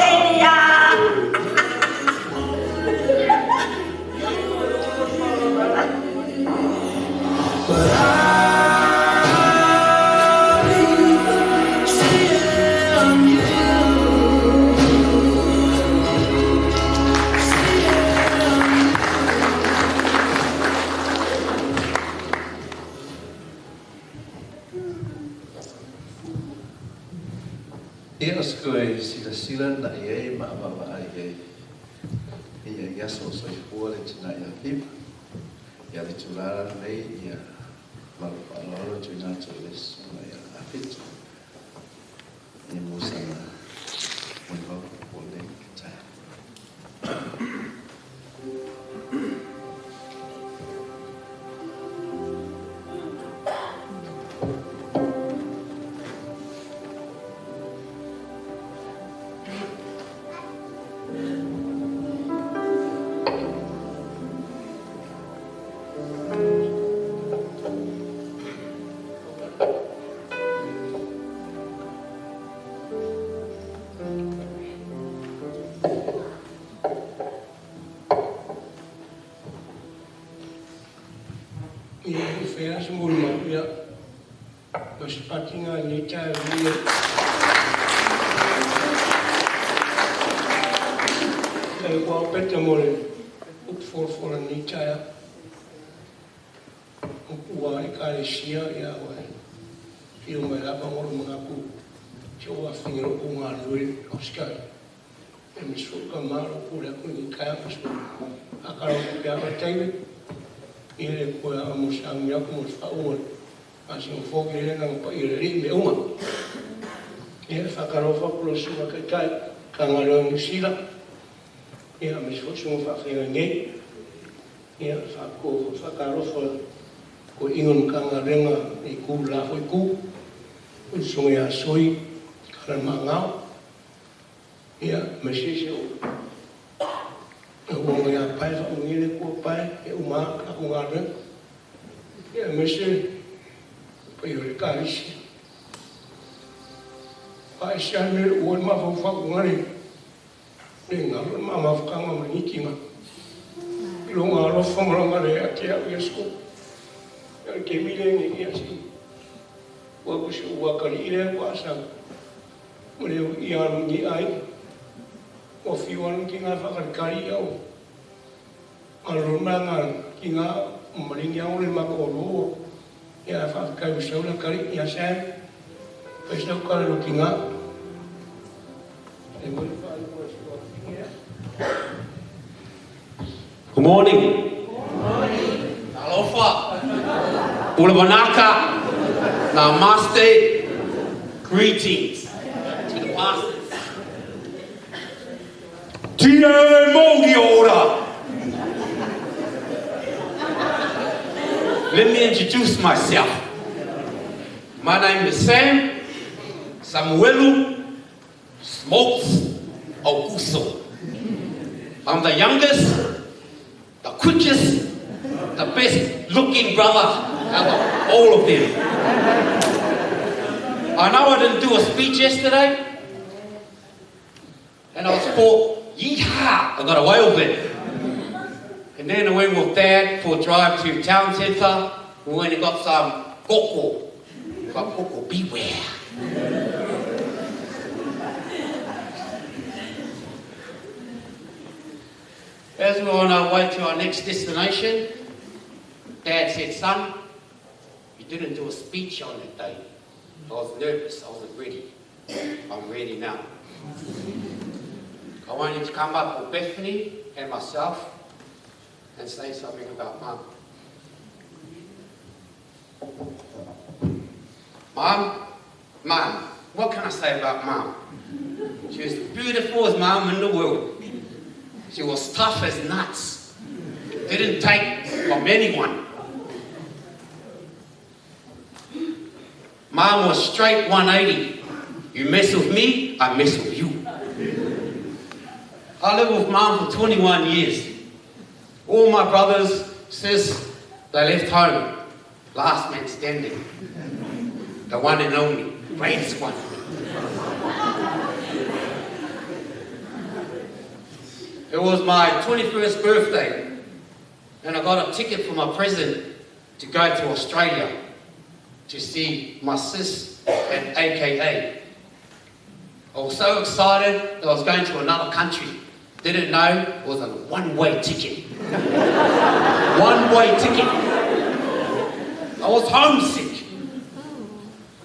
Ia skoe sila na ia ma'amama ai ia yaso so i pua le tina ia pipa ia le tulara nei ia malopalolo tuina to les ia apitu ia musana mwiva pole kitai kai kwa pete mole for ni chaya wa ikale shia ya wa fio me la pa mo mga ku cho wa fingro ku nga lui oskai e mi su ka maro ku le ku ni kaya pas akaro ku ya tai ile ku ya mo sang ya ku mo fa o asing fo ile nang pa ile ri me uma e fa karo fa ku lo su ka kai ka ngalo ni sila e a mi su fa fingro nge e fa ku fa karo fa ko ingon kanga renga I ku la foi ku o sonha soi kara mangau ia mesese o ia pai fa ngile ko pai e uma ka ngare ia mese pai o ka isi pai shame o ma fa ngare nenga ma ma fa ngam ni kinga lo ngalo fa ngare atia yesko ke mile ni asi wa kusu wa kali ile wa sa mule ia ni ai o fiwan kinga fa kali au alona kinga maringa ole ma ko lo ia fa ka usa la kali ia sa pues no kali lo kinga Good morning. Alofa. Ulawanaka. Namaste. Greetings to the pastors. Tia Mogi Ora. Let me introduce myself. My name is Sam Samuelu Smokes Augusto. I'm the youngest, the quickest, the best looking brother out of all of them. I know I didn't do a speech yesterday, and I was called yeehaw, I got away with it. And then I went with Dad for a drive to town centre. We went and got some koko. Got koko, beware. As we're on our way to our next destination, Dad said, son, you didn't do a speech on that day. I was nervous, I wasn't ready. I'm ready now. I want you to come up with Bethany and myself and say something about Mum. Mum, what can I say about Mum? She was the beautiful mum in the world. She was tough as nuts. Didn't take from anyone. Mum was straight 180. You mess with me, I mess with you. I lived with Mum for 21 years. All my brothers, sis, they left home. Last man standing. The one and only, greatest one. It was my 21st birthday, and I got a ticket for my present to go to Australia to see my sis at AKA. I was so excited that I was going to another country. Didn't know it was a one-way ticket. One-way ticket. I was homesick.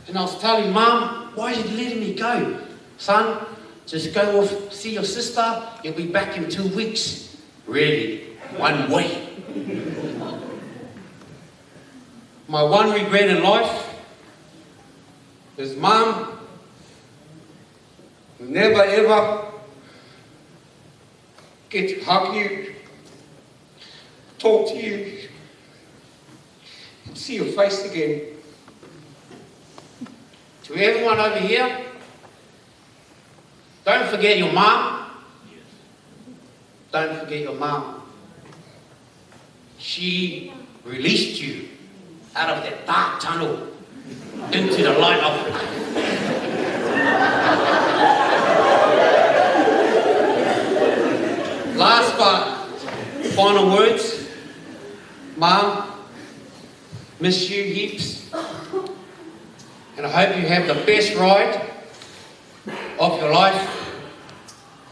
And I was telling Mum, why are you letting me go? Son, just go off, see your sister, you'll be back in 2 weeks. Really, one way. My one regret in life is Mum never ever get to hug you, talk to you, and see your face again. To everyone over here, don't forget your mum. Don't forget your mum. She released you out of that dark tunnel into the light of life. Last but final words, Mum, miss you heaps. And I hope you have the best ride of your life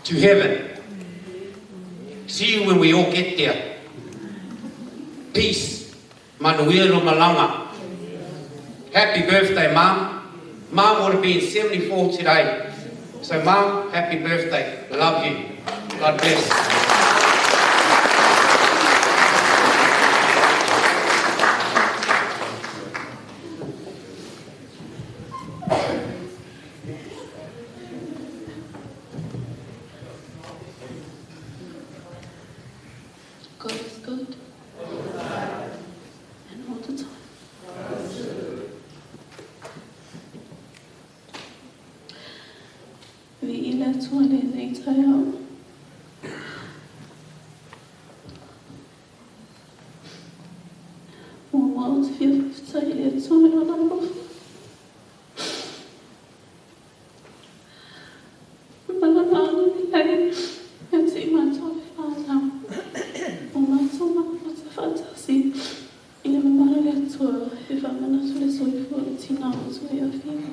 to heaven. See you when we all get there. Peace. Manuia no malanga. Happy birthday, Mum. Mum would have been 74 today. So, Mum, happy birthday. Love you. God bless. God is good. And all the time. Viila tueleze tayo. Mumot fiftaile tuelonabo. Malamang nilay. Yansi mato fata. Umato makota fantasi. Ile mamalo le tuo. Ifa mana tule soifo tina tule afina.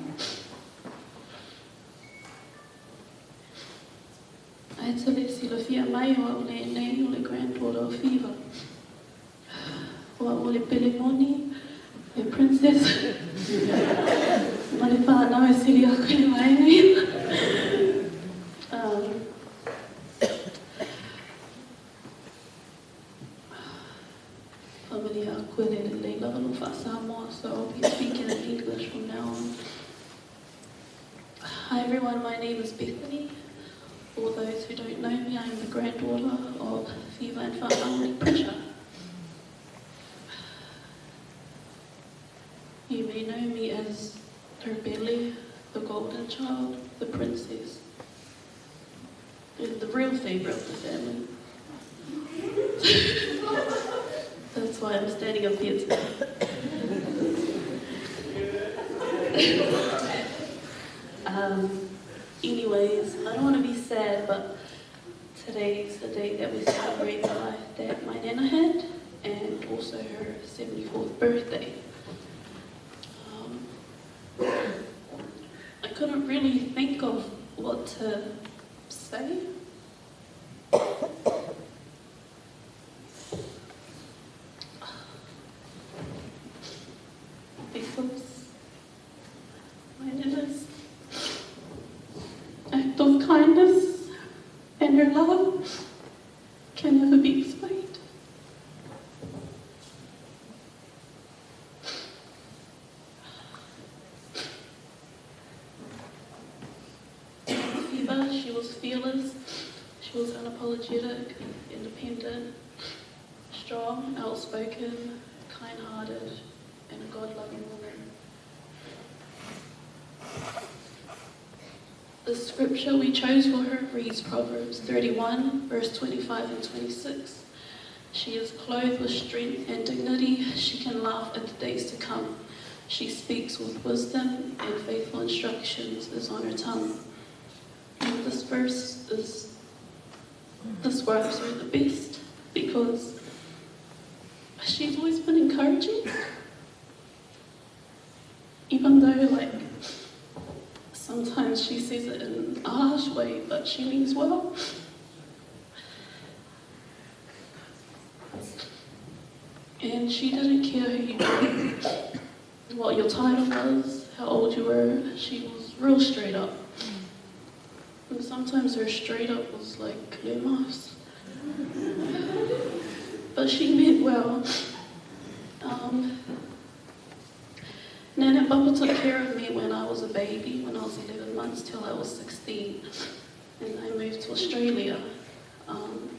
Aitale silofia mai o le nei o le granddaughter of Fever. O le Pelemoni, le princess. Ma le whanau e sili a koe mai nei. Family a koe le leila no wha Samoa, so I'll be speaking in English from now on. Hi everyone, my name is Bethany. For those who don't know me, I am the granddaughter of G-VAI and Eliza Pritchard. You may know me as her belly, the golden child, the princess, and the real favourite of the family. That's why I'm standing up here today. Anyways, I don't want to be sad, but today's the day that we celebrate the life that my Nana had, and also her 74th birthday. I couldn't really think of what to say. Because my Nana's act of kindness and her love can never be explained. Fever, she was fearless, she was unapologetic, independent, strong, outspoken, kind-hearted, and a God-loving woman. The scripture we chose for her reads Proverbs 31, verse 25 and 26. She is clothed with strength and dignity. She can laugh at the days to come. She speaks with wisdom, and faithful instructions is on her tongue. And this verse describes her the best because she's always been encouraging. Even though, sometimes she says it in a harsh way, but she means well. And she didn't care who you were, what your title was, how old you were. She was real straight up. And sometimes her straight up was like clear mouse. But she meant well. Nan and Papa took care of me when I was a baby, when I was 11 months till I was 16. And I moved to Australia.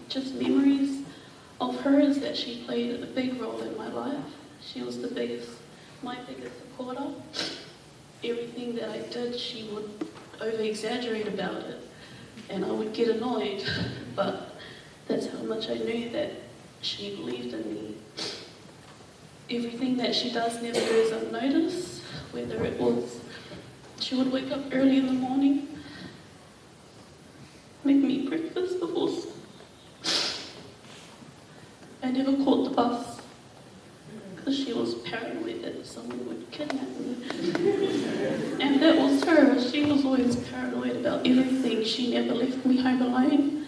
Just memories of her is that she played a big role in my life. She was my biggest supporter. Everything that I did, she would over-exaggerate about it. And I would get annoyed, but that's how much I knew that she believed in me. Everything that she does never goes unnoticed, whether it was she would wake up early in the morning, make me breakfast before school. I never caught the bus because she was paranoid that someone would kidnap me. And that was her. She was always paranoid about everything. She never left me home alone.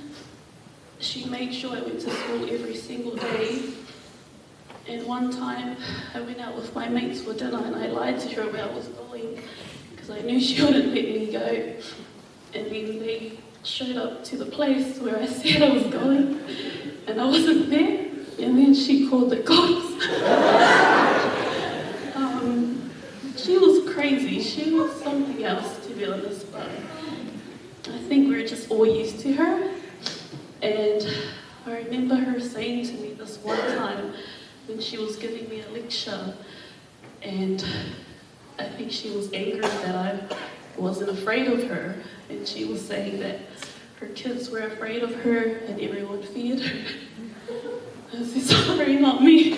she made sure I went to school every single day. And one time, I went out with my mates for dinner and I lied to her where I was going because I knew she wouldn't let me go. And then they showed up to the place where I said I was going and I wasn't there. And then she called the cops. She was crazy. She was something else, to be honest, but I think we're just all used to her. And I remember her saying to me this one time when she was giving me a lecture, and I think she was angry that I wasn't afraid of her, and she was saying that her kids were afraid of her and everyone feared her. I said, sorry, not me.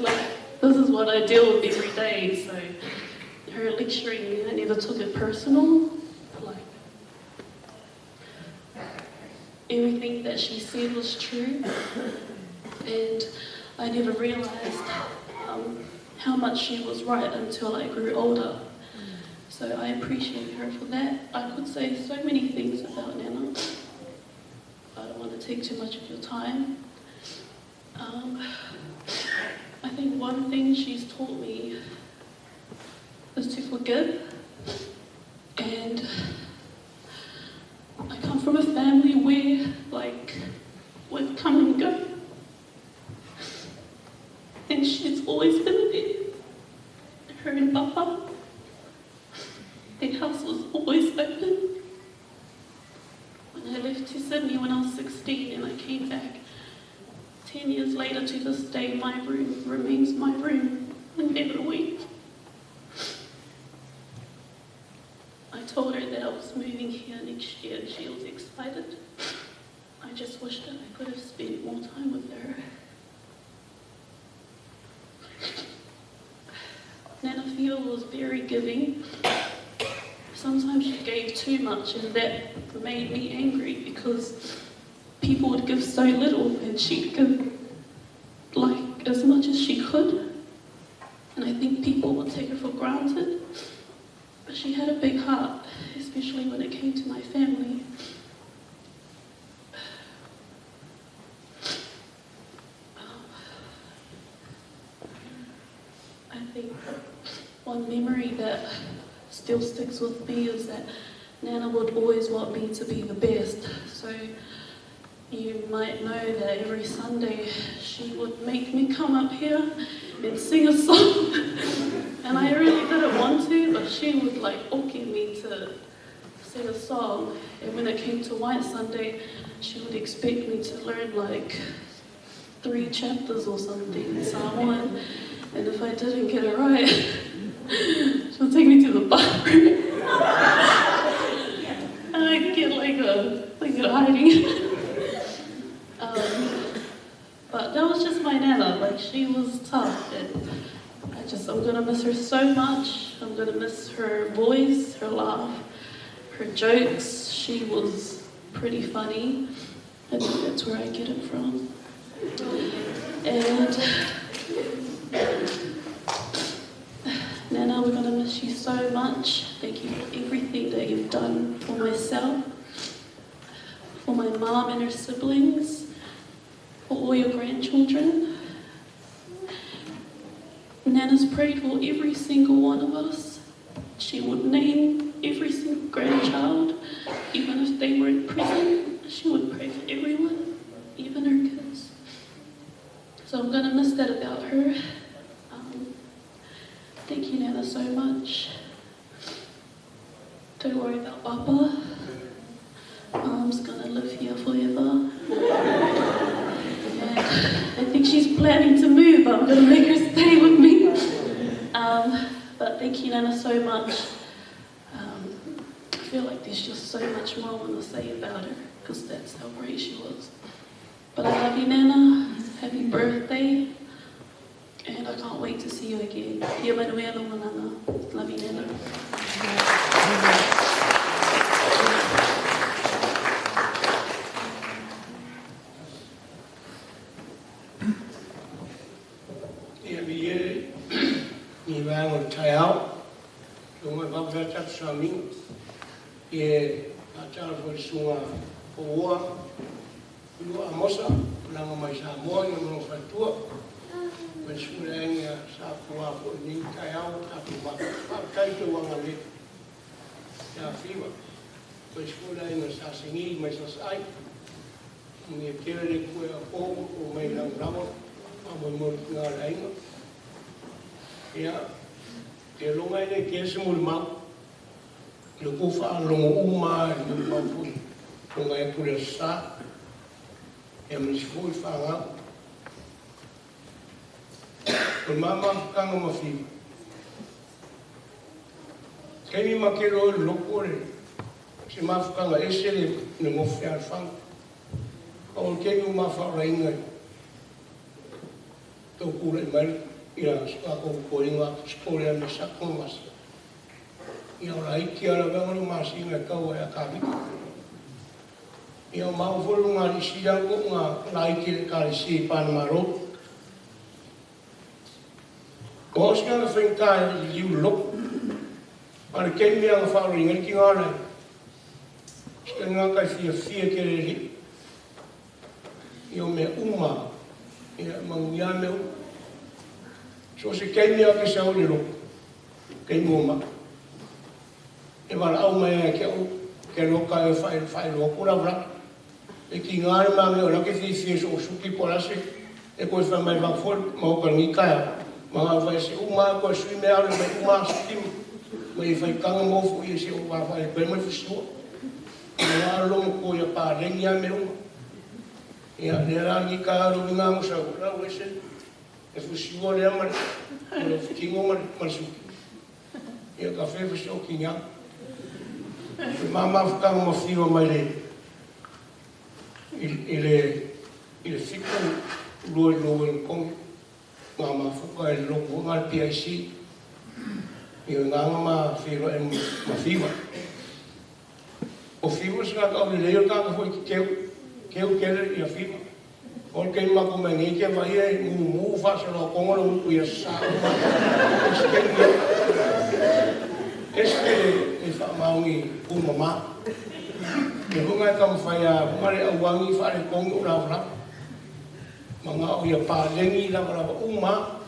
Like, this is what I deal with every day, so her lecturing me, I never took it personal. Like, everything that she said was true, and I never realized how much she was right until I grew older. So I appreciate her for that. I could say so many things about Nana. I don't want to take too much of your time. I think one thing she's taught me is to forgive. And I come from a family where, like, we've come and go. And she's always been there. Her and Papa. Their house was always open. When I left to Sydney when I was 16 and I came back, 10 years later to this day, my room remains my room and never went. I told her that I was moving here next year and she was excited. I just wished that I could have spent more time with her. Nana Fio was very giving. Sometimes she gave too much and that made me angry because people would give so little and she'd give like as much as she could. And I think people would take her for granted. But she had a big heart, especially when it came to my family. I think one memory that still sticks with me is that Nana would always want me to be the best. So you might know that every Sunday she would make me come up here and sing a song. And I really didn't want to, but she would like okay me to sing a song. And when it came to White Sunday, she would expect me to learn like 3 chapters or something in Samoa. And if I didn't get it right, she'll take me to the bathroom. And I'd get like a hiding. But that was just my Nana. Like, she was tough. And I'm gonna miss her so much. I'm gonna miss her voice, her laugh, her jokes. She was pretty funny. I think that's where I get it from. And Nana, we're gonna miss you so much. Thank you for everything that you've done for myself, for my mom and her siblings, for all your grandchildren. Nana's prayed for every single one of us. She would name every single grandchild, even if they were in prison. She would pray for everyone, even her kids. So I'm gonna miss that about her. Thank you, Nana, so much. Don't worry about Papa. Mom's gonna live here forever. And I think she's planning to move, but I'm gonna make her stay with me. But thank you, Nana, so much. I feel like there's just so much more I want to say about her, because that's how great she was. But I love you, Nana. Happy birthday. And I can't wait to see you again. Ia manuela manana. Love you, Nana. Ia biere, ni vango tai out. Lunga babra tap sami. 也啊，这样说说啊，我 Ua amosa, nanga mai Samoa, i ngā whaitua. Mai sura engia sa kua po ni kai au, aku maka kai te wanga le. Ia whiwa. Mai sura engia sa singi, mai sa sai. Ngi kere le kue a pōku, o mai lang ramo, a mai mo ngā reinga. Ia, te longa ene ke se mul mau. Le kufa longo uma, e mul mau pui. Longa e kure sa. E mani sifui whangau. Ko mama kanga mawhiwa. Kei mi makero e loko re. Se mawhakanga e sere ne mofi ar whanga. Ka kei mi mawhara ingai. Tau kura i mari. Ia skako ko inga skore ane sako masi. Ia ora iki ara wangari masi inga kau e a kawiki. Ia mau folu ngā risirango ngā laiki le karisi Panamaro. Ko oska na whenkai i liu loko. Pare kei mea ngā wharu inga ki ngā rei. Ska ngā kai fia kere ri. Ia mea uma. Ia manguia mea uma. So se kei mea ke sa ole loko. Kei ngoma. E wara au mai ke au. Ke loka e whai loko ra wra. E ki ngāre mange o rake fie so suki porase. E koe whai mai wangfol. Mauka ngi kaya. Mga whai se uma koe sui mea ale mai uma sutimu. Mai whai kanga mofu i se o whai koe mai whisua. Nga lomo koe a pā rengi a me uma. Ia nera ngi kaya ro ngā ngusa ura wese. E whisua lea mare. Mare whikingo mare suki. Ia ka whai whisua ki ngā. Mama whakanga mawhiwa mai le. I le whiku loe kongi. Mama whuka e loko ngā PIC. I nganga ma whiwa e mawhiwa. O whiwa si ngā kau le leo kanga hoi ki keu. Keu kere i a whiwa. O kei mako me ngi ke vai e mu whasara o kongora uku i a saa. Este e whamaungi kumama. E hunga e kam whai a mare a wangi whare kongo rawra. Mga o ia pālengi rawra uma.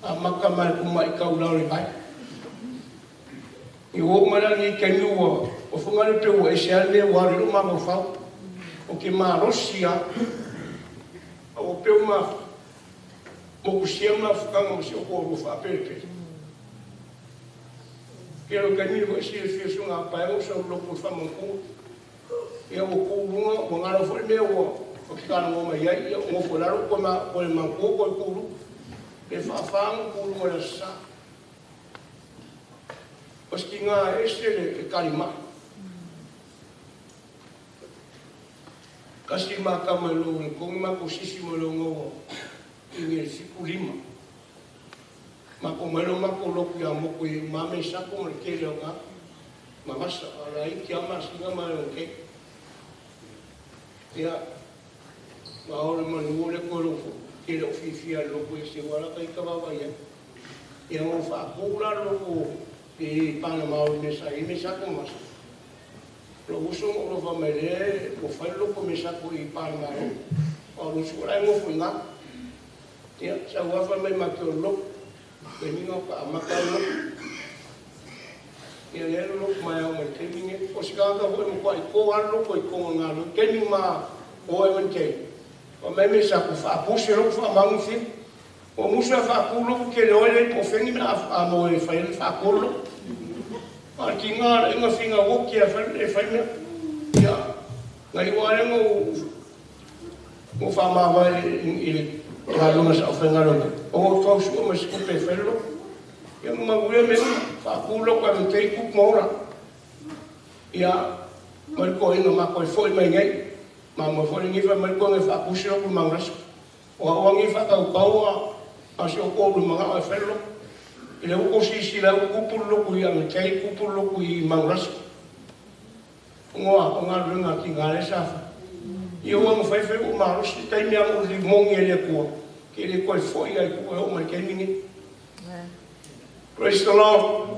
A maka mai kuma i kau lauri bai. I o marani ke niua. O whungare peu e se alme wari ruma mo whau. O ke mā rosia. O peu mā. Mo kusia mā whukanga mo si o kōru whapere. Kero kanini ko si fie so nga pa o so lo ko fa mo ko e o ko lunga o ngara fo me o ki kana mo mai ai o fo la ko ma ko ma ko lu e fa ko lu mo sa o ski nga este le kalima kasi ma ka mo lu ko ma ko sisi mo lo ngo i si kulima. Mako mero mako loku ya moko i mame sako mo ke leo nga. Mamasa ala i ki ama singa ma leo ke. Ia maore manuore ko loko ke leo fifia loko i se wala kai kawawa ia. Ia mo whaakura loko i Panama o me sa i me sako masa. Lo uso mo lo whamere o whai loko me sako i Panama o. O rusu rai mo fui nga. Ia sa wafa me maki o loko. Peninga ka amakalo. Ia lero lo mai au mai keminge. O sikanga ho mo kwai ko alo ko ko ngalo. Kening ma o e man ke. O me me sa ku fa pusi ro fa mangu fi. O musa fa ku lo ke lo le po fengi na a mo e fa ele fa ku lo. Ar ki nga inga finga wo ki fa e fa me. Ia. Ngai wa le mo fa ma va ile Kalunga sa whengaro. O tau sua ma sikupe whelo. Ia maguia me whakulo kwa me kei kuk maura. Ia mariko ino mako e foi mai ngai. Ma mo foi ngifa mariko ngai whakusiro ku maurasa. O awa ngifa kau kaua a se o kōru mga e whelo. I le uko sisi la kupulo ku ia me kei kupulo ku i maurasa. Ngoa o ngā runga ki ngā le safa. I o ang whaiwhai o maros, i kai mea mo li mongi e lea kua. Ke le koe fwoi ai kua o mai kei mingi. Praise the Lord.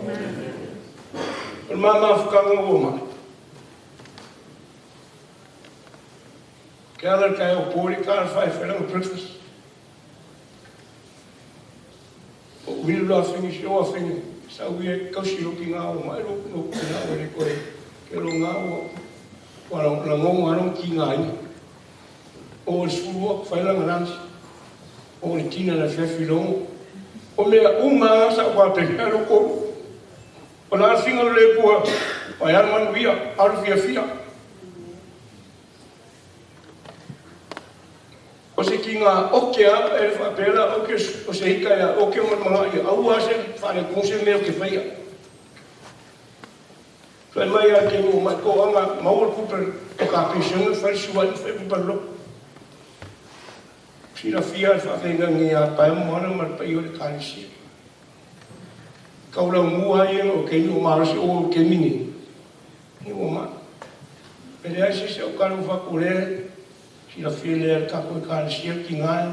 O mama whakanga o mai. Kaya kaya pori kaya fai fai breakfast. We love finish your thing. So we are cosy looking out. My look no now we go. Kero ngao. Walau langong warong kingai. O school fai lang lunch. O tina na fefilong. O mea uma sa wa pe kero ko. O la singa le ko. O ya man via arfia fia. O se kinga okea e fa pela o ke o se ika ya o ke mon manga i au ase fa le konse me o ke faia. Fa mai a ke mo ko anga mau ku per to ka pension fa suan fa ku per lo. Si la fia fa venga ngi a pa mo na mar pa yo le kanisi. Ka ula mu ai o ke ni o ma o ke mini. Ni o ma. Ele ase se o ka no fa ku le si la file ka ko ka sia ki ngai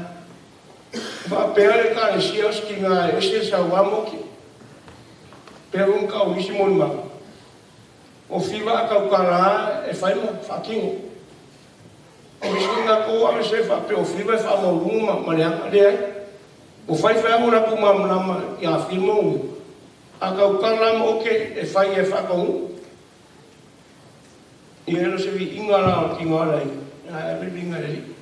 va pele ka sia ki ngai ese sa wa mo ki pero un ka wi simon ma o fiva ka la e fai mo fa kingo o wi singa ko a se fa pe o fiva fa mo luma ma le ale o fai fa mo na ku ma ma ya filmo a ka la mo ke e fai e fa ko e no se vi ingala ki ngai everything I did.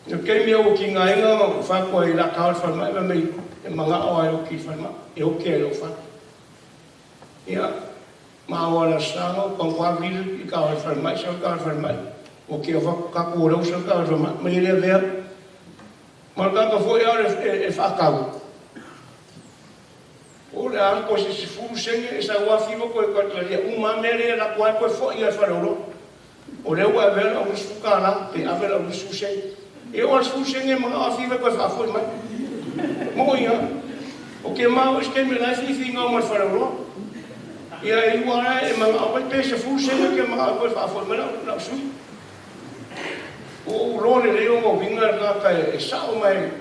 You came here working, I know, fact, why that card for my memory, and Manga, I okay for my, okay, no fun. Yeah, my water song, on one reason, you card for myself, card for my, okay, of a couple of those card for my, maybe there. Marca for you if I come. All the articles is full singing, is a waffy, Mangere, la quite for you for o le wa vela o sukala pe avela o susei e o susei e ma afiva ko fa foi mai mo ia o ke ma o ske me la fi finga mo fa ro ia e wa e ma o pe se susei ke ma ko fa foi mai na su o ro le o vinga na ka e sa o mai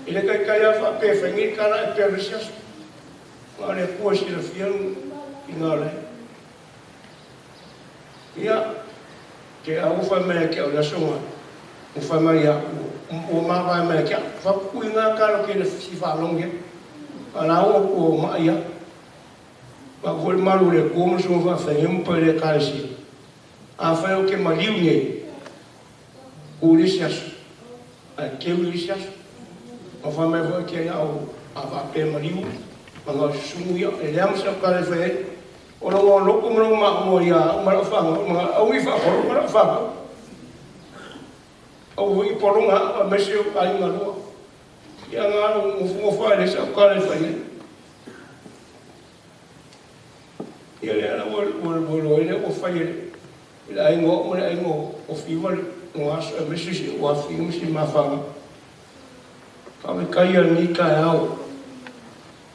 e le ka ia fa pe fengi kala e pe resias ma le ko si le fiel inale ia ke au fa me ke o la soma o fa mai a o ma va me ke fa ku nga ka lo ke le si fa longe ala o ko ma ia ba ko ma lu le ko mo so fa fa yem pa le ka si a fa o ke ma liu ne o le sias a ke o le sias o fa me vo ke au a va pe ma liu ma nga su ia e le am sa ka le fa o no loko mo ma mo ia ma fa ma o i fa ko ma fa o i poronga a mesio ai ma lo ia nga mo fa le sa ka le fa ia le ana wo le o fa ile ai ngo o fi wo no aso a mesio si o fi mo si ma fa ka me kai ni ka au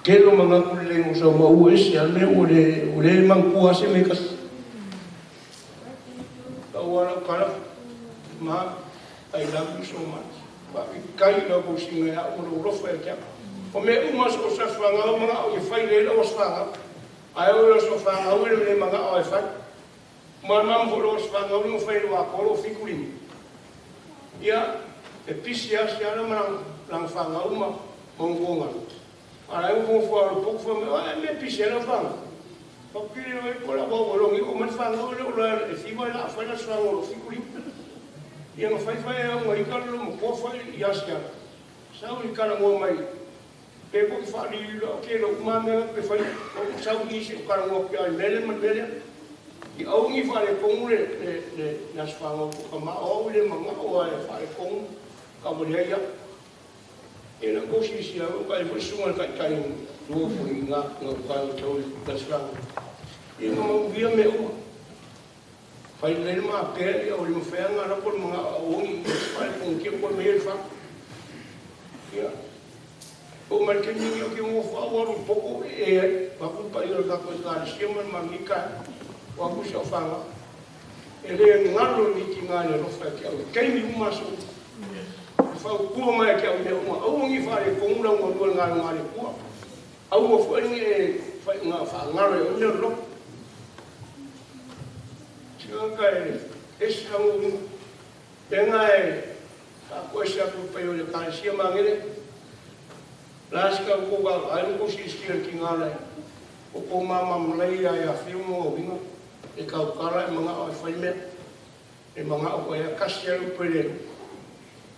kelo mga kuling sa mauwes yan may uli mangkuha si Mikas kawala kala ma I love you so much bakit kayo na po singa ulo fay kya o may umas ko sa fanga mga o fay lela o fanga ayaw la so fanga o le mga o fay mamam ko lo fanga o fay lo ko lo fikulim ya e pisia sia na lang fanga o ma mongonga ara eu vou falar pouco foi me piscina fanga porque eu por lá vou longe como ele fanga o fico lá foi na sua o fico limpo e não faz um aí cara não pode fazer e assim sabe o cara não mais pegou que fala que o mame que faz sabe isso o cara não quer nele mas nele e ao me fala como ele nas fanga como ao ele mama ou fala como como ele e na kosi sia o kai foi sunga kai no foi nga no kai o das fanga e no via me o fai le ma pe o le fanga na por mga o ni fai con que por me fa ya o mal que ni que mo favor un pouco e va culpa io da coisa siamo manica o a kusa fanga ele ngalo ni kingale no fa que mi uma so fa ku mai ke o me uma o ngi fa le ko una mo do ngalo ngale ku au mo fo ni fa nga fa ngalo o ne lo chiga ka esa Pengai, aku siapa payo le kansia Mangere. Laska ko ga ai ko sistir kingala. O mama mlai ya filmo vinga. E ka kala mga o faime. E mga o ya kasia pele.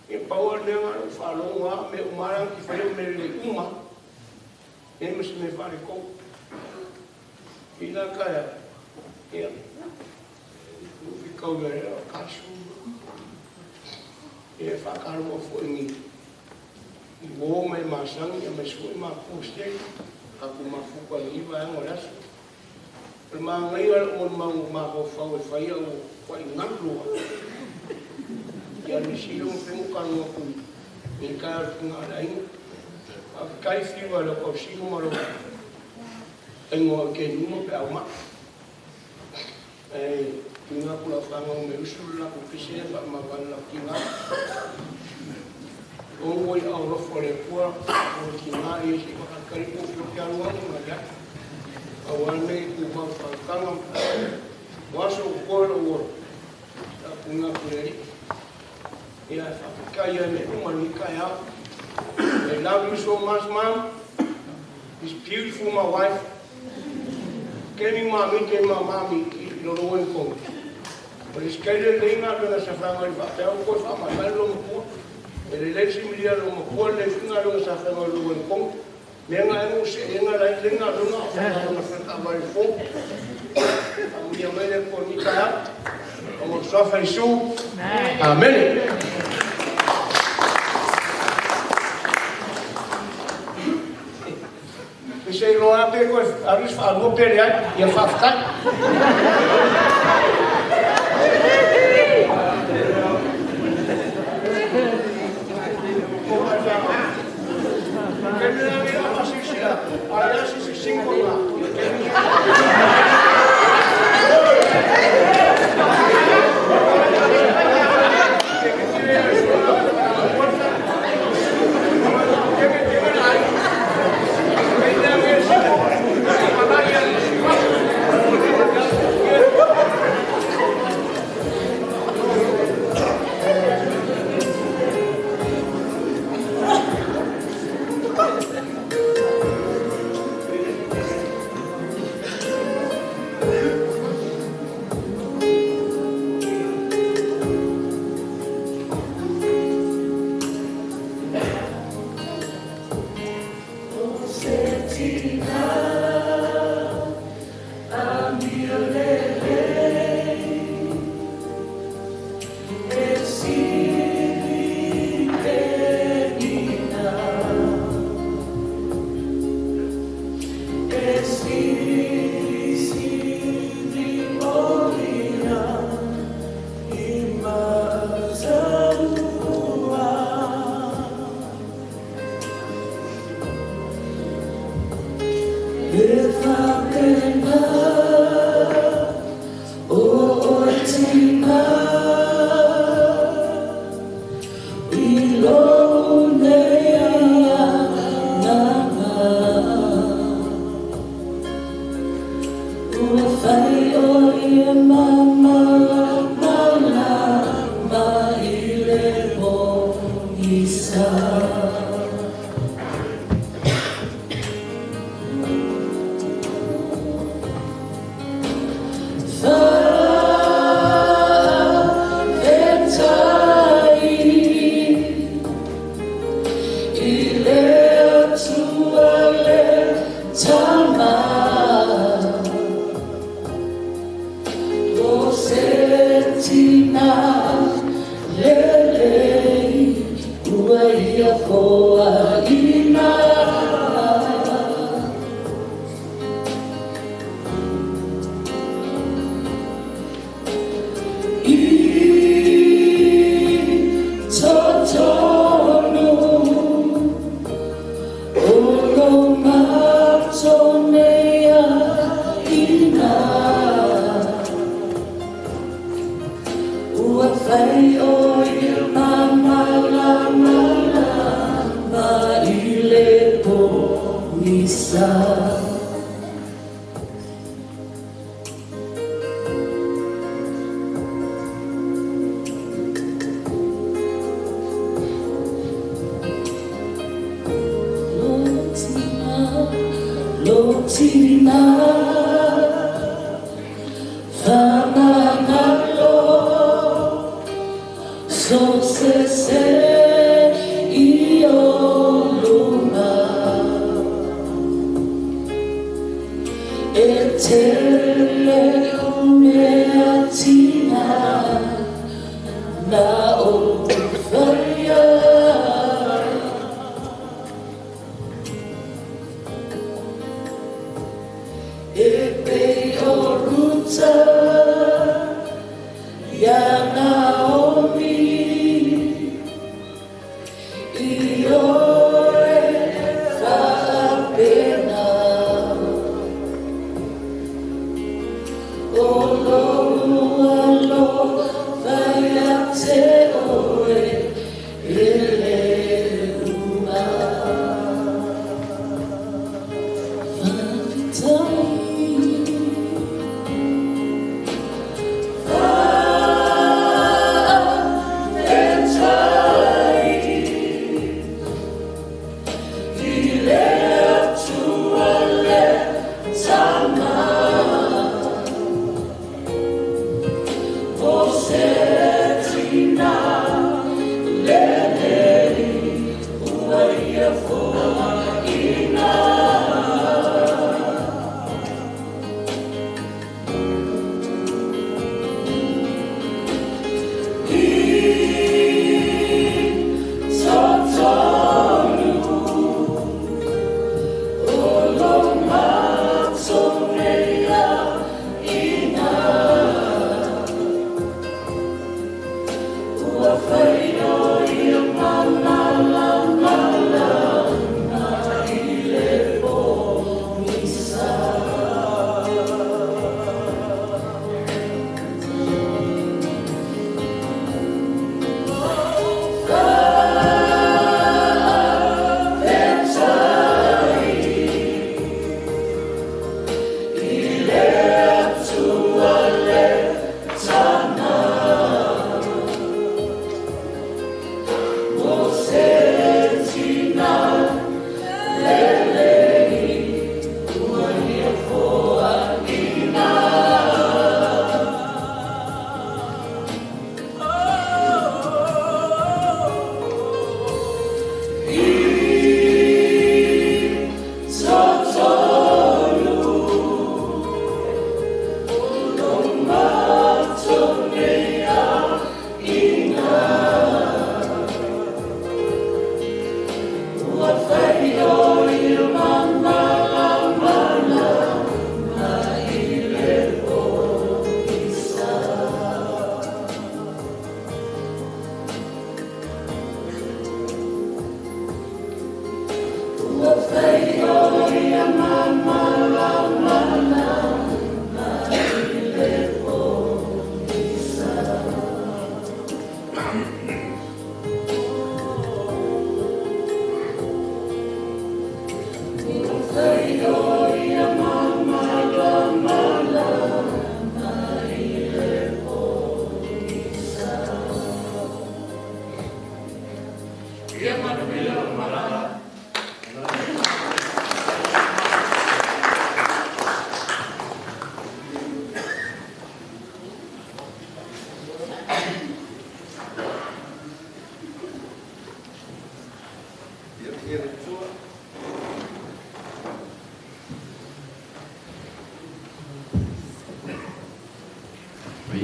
E pawal de nga falonga me umarang ki fayo me le uma. E mes me fare ko. Ina kaya. Ya. Ficou ganhando cachorro. E facaram foi mim. O homem maçã, mas foi uma custa. Alguma fuga ali vai olhar. Mas aí o mal foi foi foi na rua. E a mexer foi um cano com em casa com a aí. A cai fio ela consigo malo. Tenho que não para uma. Tinga pula fanga o meu sul lá com piscina para mavar lá tinga. O oi ao lo fora por o tinga e se para cari com o que a lua não dá. A wane o mal fanga. Waso o colo o a punga por aí. E a caia ne uma nicaya. I love you so much, Mom. It's beautiful, my wife. Kemi mami ke mami ki lo lo en. Pero es que el leña no se franga el papel o cosa más lo mejor. El leche milia lo mejor le finga lo se franga lo buen con. Lenga no se lenga la lenga no franga va el fo. A mi amele por mi cara. Como sofre Jesús. Amén. Dice lo hace pues abres algo pelear y afaftar.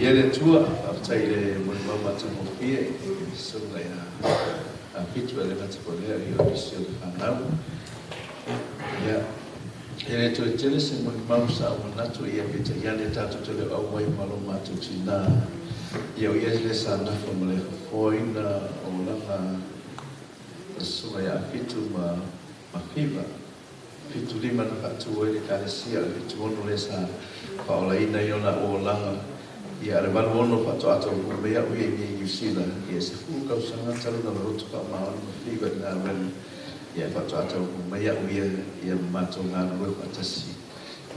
Iere tua aftaile mo mama tamo pie so a pitu ele mata polea io sio fanau ya ele to jealous mo mama sa mo nato ia pita yane tato tele au mai malo mato china ia le sana famole foina o langa so ya pitu ma fiva pitu lima na patu ele kalesia pitu ono le sa paola ina yona o langa ia le valvono fatto ato mea ui ni usila ia se fu ka usanga talo na roto pa ma no figa na ven ia fatto ato mea ui ia mato nga ru patasi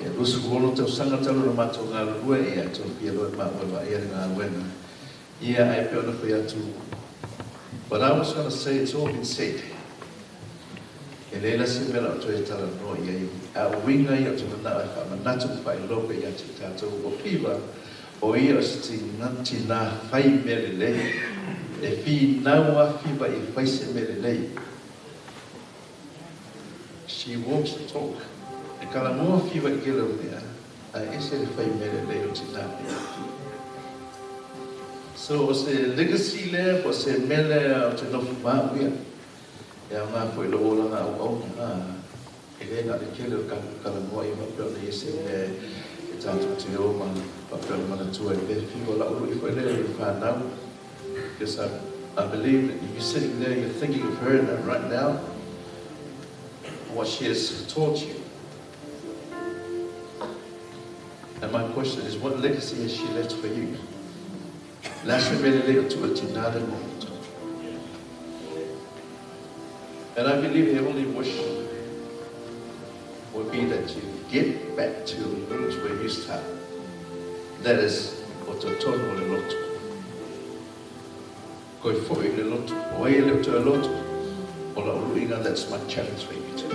ia rusu vono te usanga talo na mato nga ru ia to ia lo ma wa ia nga wen ia ai pe ona foi atu but I was going to say it's all been said Elela se mela to e tala no ia a winga ia to na fa manatu pa lope ia to tato o piva o ia o se tina fai mere lei, e fi naua fiba I faise mere lei. She walks the talk. E kala mua fiba I kele o mea, a ese le fai mere lei o tina mea. So o se legacy le, o se mele o te nofu maa uia. E a ngā fwoi lo olanga au e le nga le kele o kala mua I mapeo le ese me tātou te o ma papel mana tua I le figo la uru I fwoi le I whanau. Because I believe that if you're sitting there, you're thinking of her right now, what she has taught you. And my question is, what legacy has she left for you? And I believe the only wish would be that you get back to the roots where you start. That is, ototono le loto. Koi foi le loto, o e le to loto, o la uruinga, that's my challenge for you too.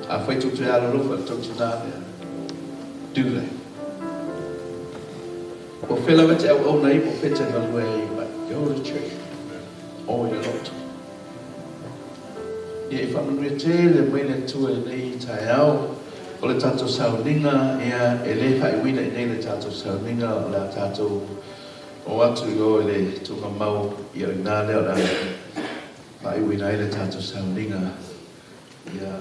A foi tu te ala lofa, tu te nāne, do that. O whela wate au nei, o whete ngalue, but go to church, o e le loto. Ia I whamanui te le maile tua nei tai au, o le tātou sauninga, ia e le whaiwina I nei le tātou sauninga, o le tātou o atu I o le tunga mau I o nā leo na whaiwina I le tātou sauninga, ia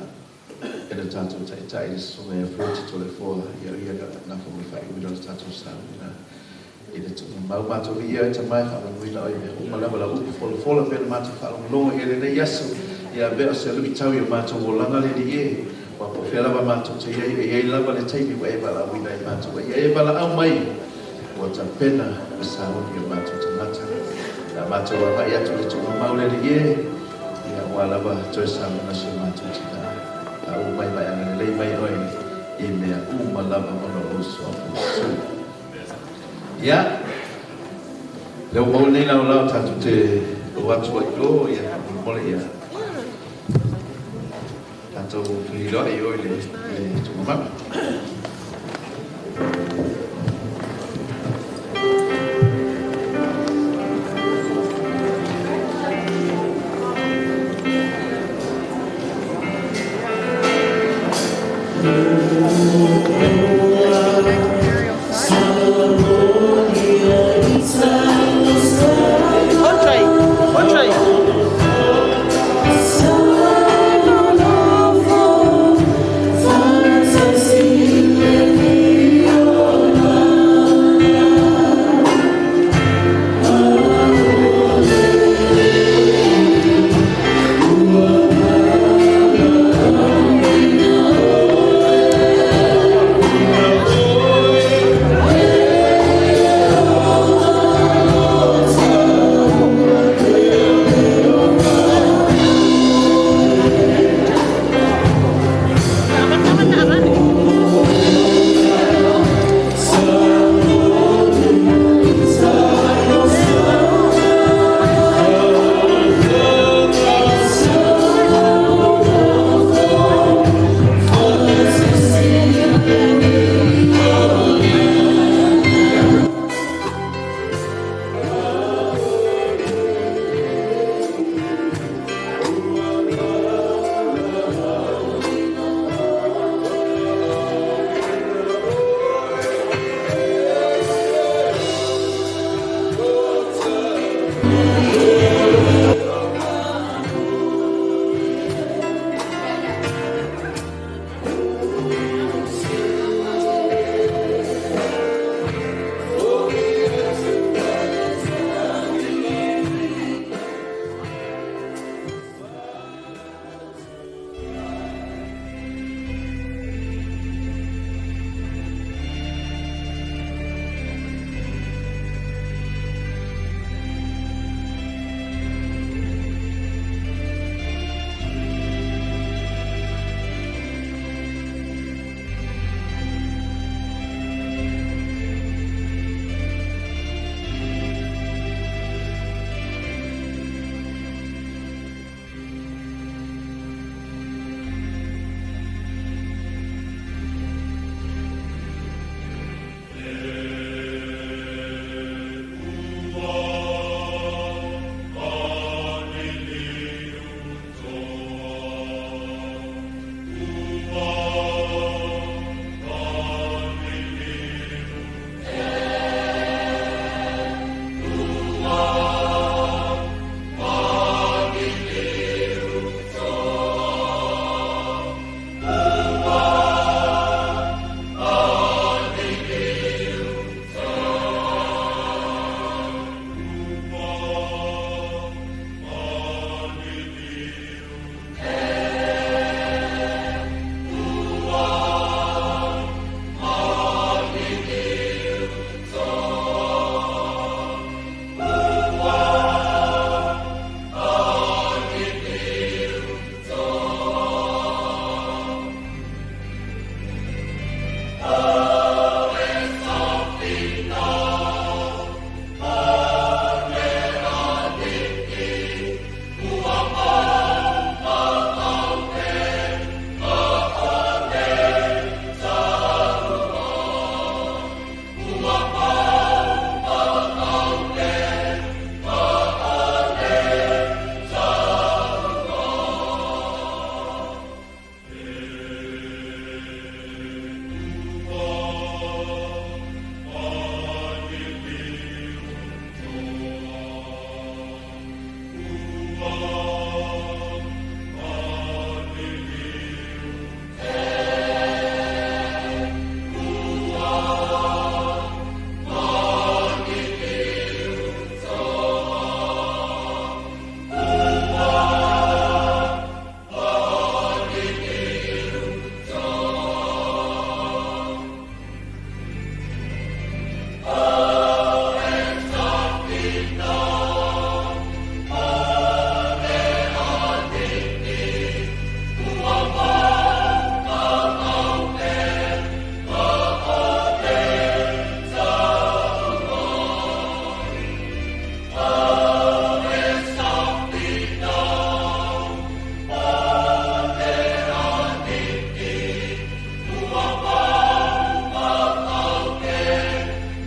e le tātou tai le songa e fruti to le fōa, ia na whamu whaiwina le tātou sauninga. I le tunga mau mātou ia e tamai whamanui oi me umalawa la upi fola pēna mātou whalonga e le nei yasu, ia bea se lupi tau I mātou o langa le ni e, wa po whelawa mātou te iei lava le teimi wa e wala wina I mātou, wa e wala au mai, wa ta pena I saoni I mātou te mata. Na mātou wa mai atu le tunga maule ni e, ia wa lava toi saoni na se mātou te nā. A u mai mai anga le lei mai oi, I mea uma lava ono uso apu su. Ia, leo maule nei lau lau tatu te o atu wa ilo, ia mole ia. Tātou whiro I oi le tunga mau. See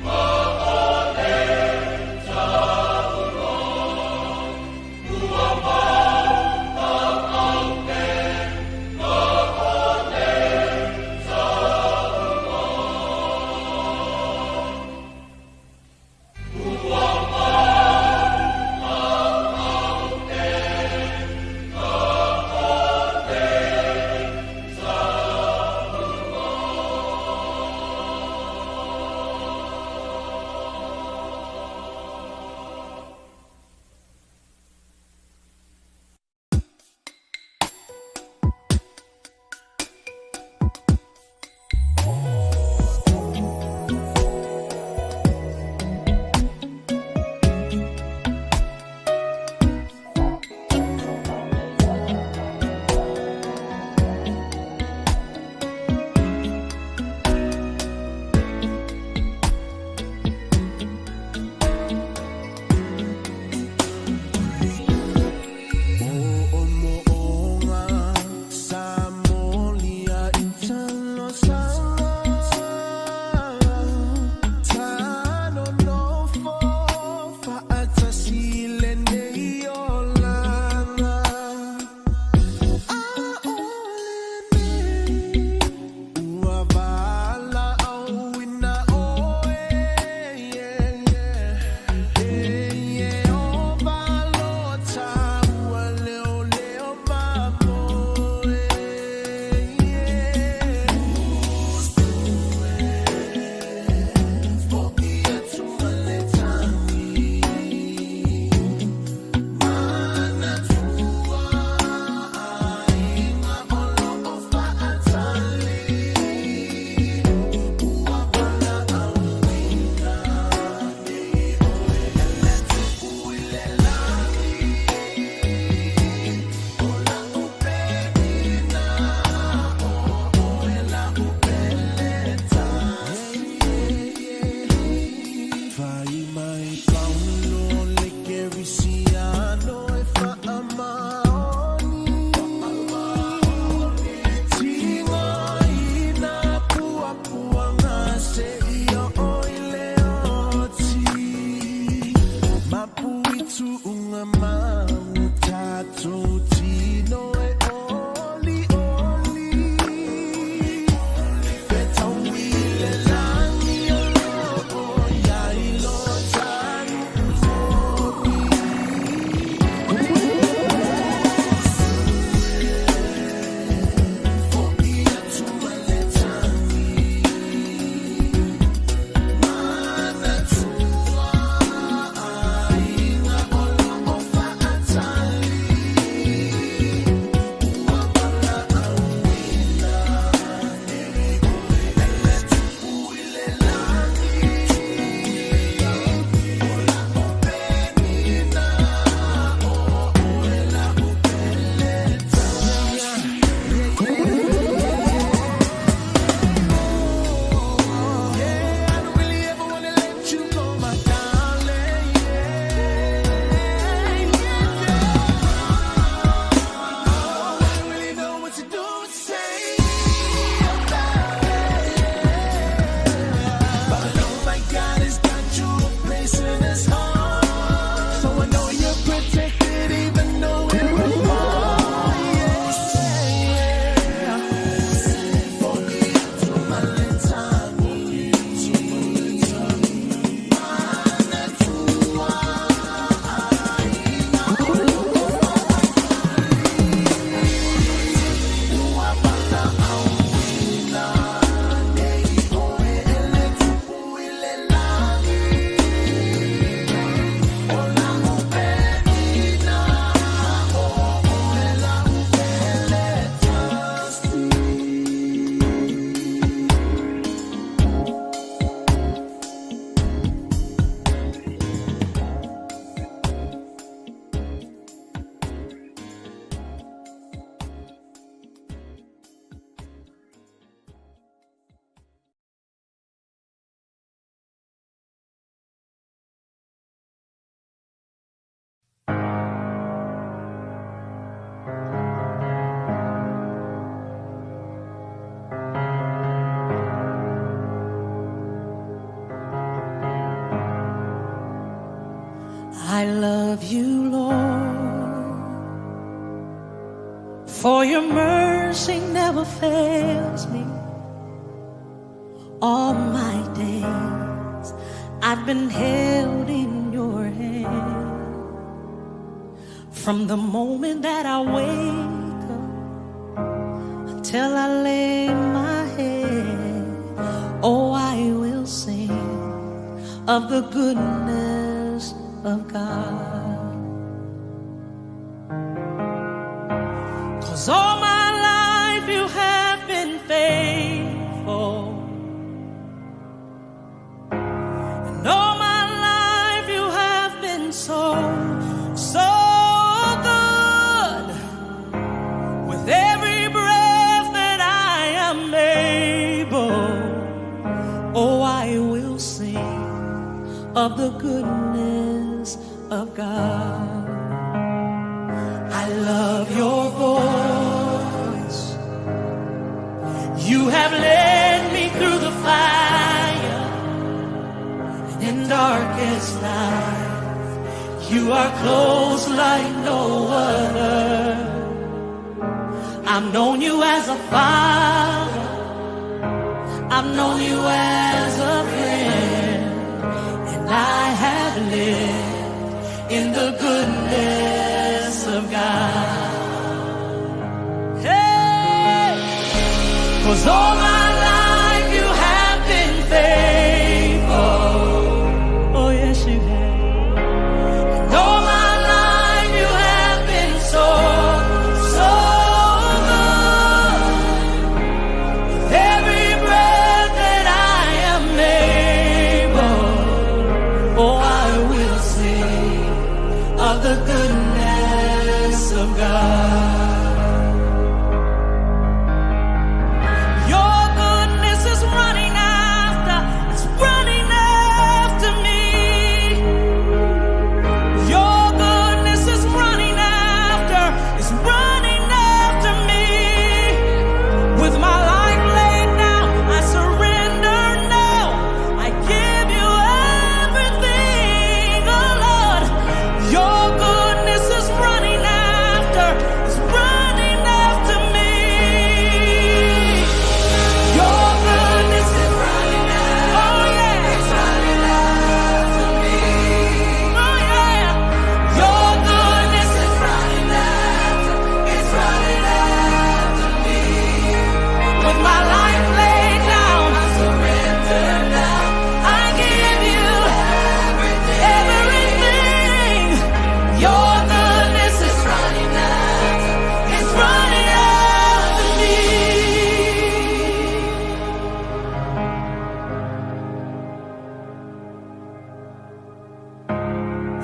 Oh I love you, Lord, for your mercy never fails me. All my days I've been held in your hand. From the moment that I wake up until I lay my head, oh, I will sing of the goodness of God. 'Cause all my life you have been faithful, and all my life you have been so good. With every breath that I am able, oh, I will sing of the goodness of God. I love your voice. You have led me through the fire and in darkest night. You are close like no other. I've known you as a father, I've known you as a friend, and I have lived in the goodness of God. Hey, 'cause all my life you have been faithful. Oh yes, you have. And all my life you have been so good. With every breath that I am able, oh, I will sing of the goodness of God. Your goodness is running after me. Your goodness is running after me. With my life laid down, I surrender now. I give you everything, oh Lord. Your goodness is running after me. Your goodness is running after, oh yeah, it's running after me. Oh yeah, your goodness is running after, it's running after me. With my life laid down, I surrender now. I give you everything. Your goodness is running after, it's running after me.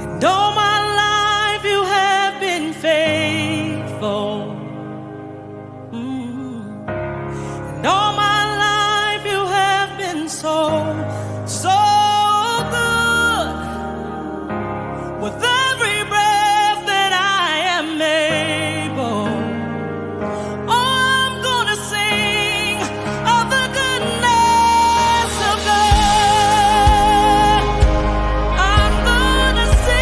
And all my life you have been faithful. And all my life you have been so good. With every breath that I am able, oh, I'm gonna sing of the goodness of God. I'm gonna sing.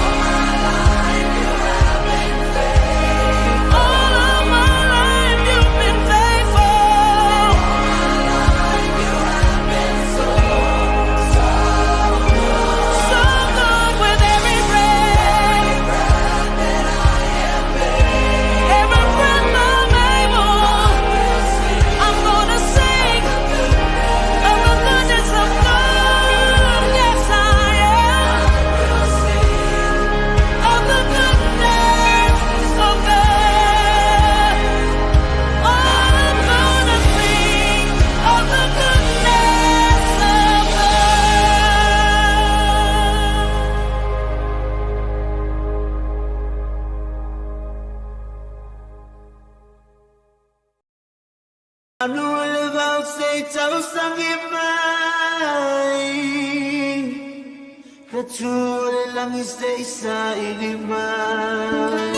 All my life you have been faithful. All of my life you've been faithful. All my life you have been so good. With every breath that I am able, every breath I'm able, I'm gonna sing of the goodness of God. Yes, I am. Of the goodness of God. Oh, I'm gonna sing of the goodness of Ano levaut sei tau sangi mai. Kature langi sei sa ini mai.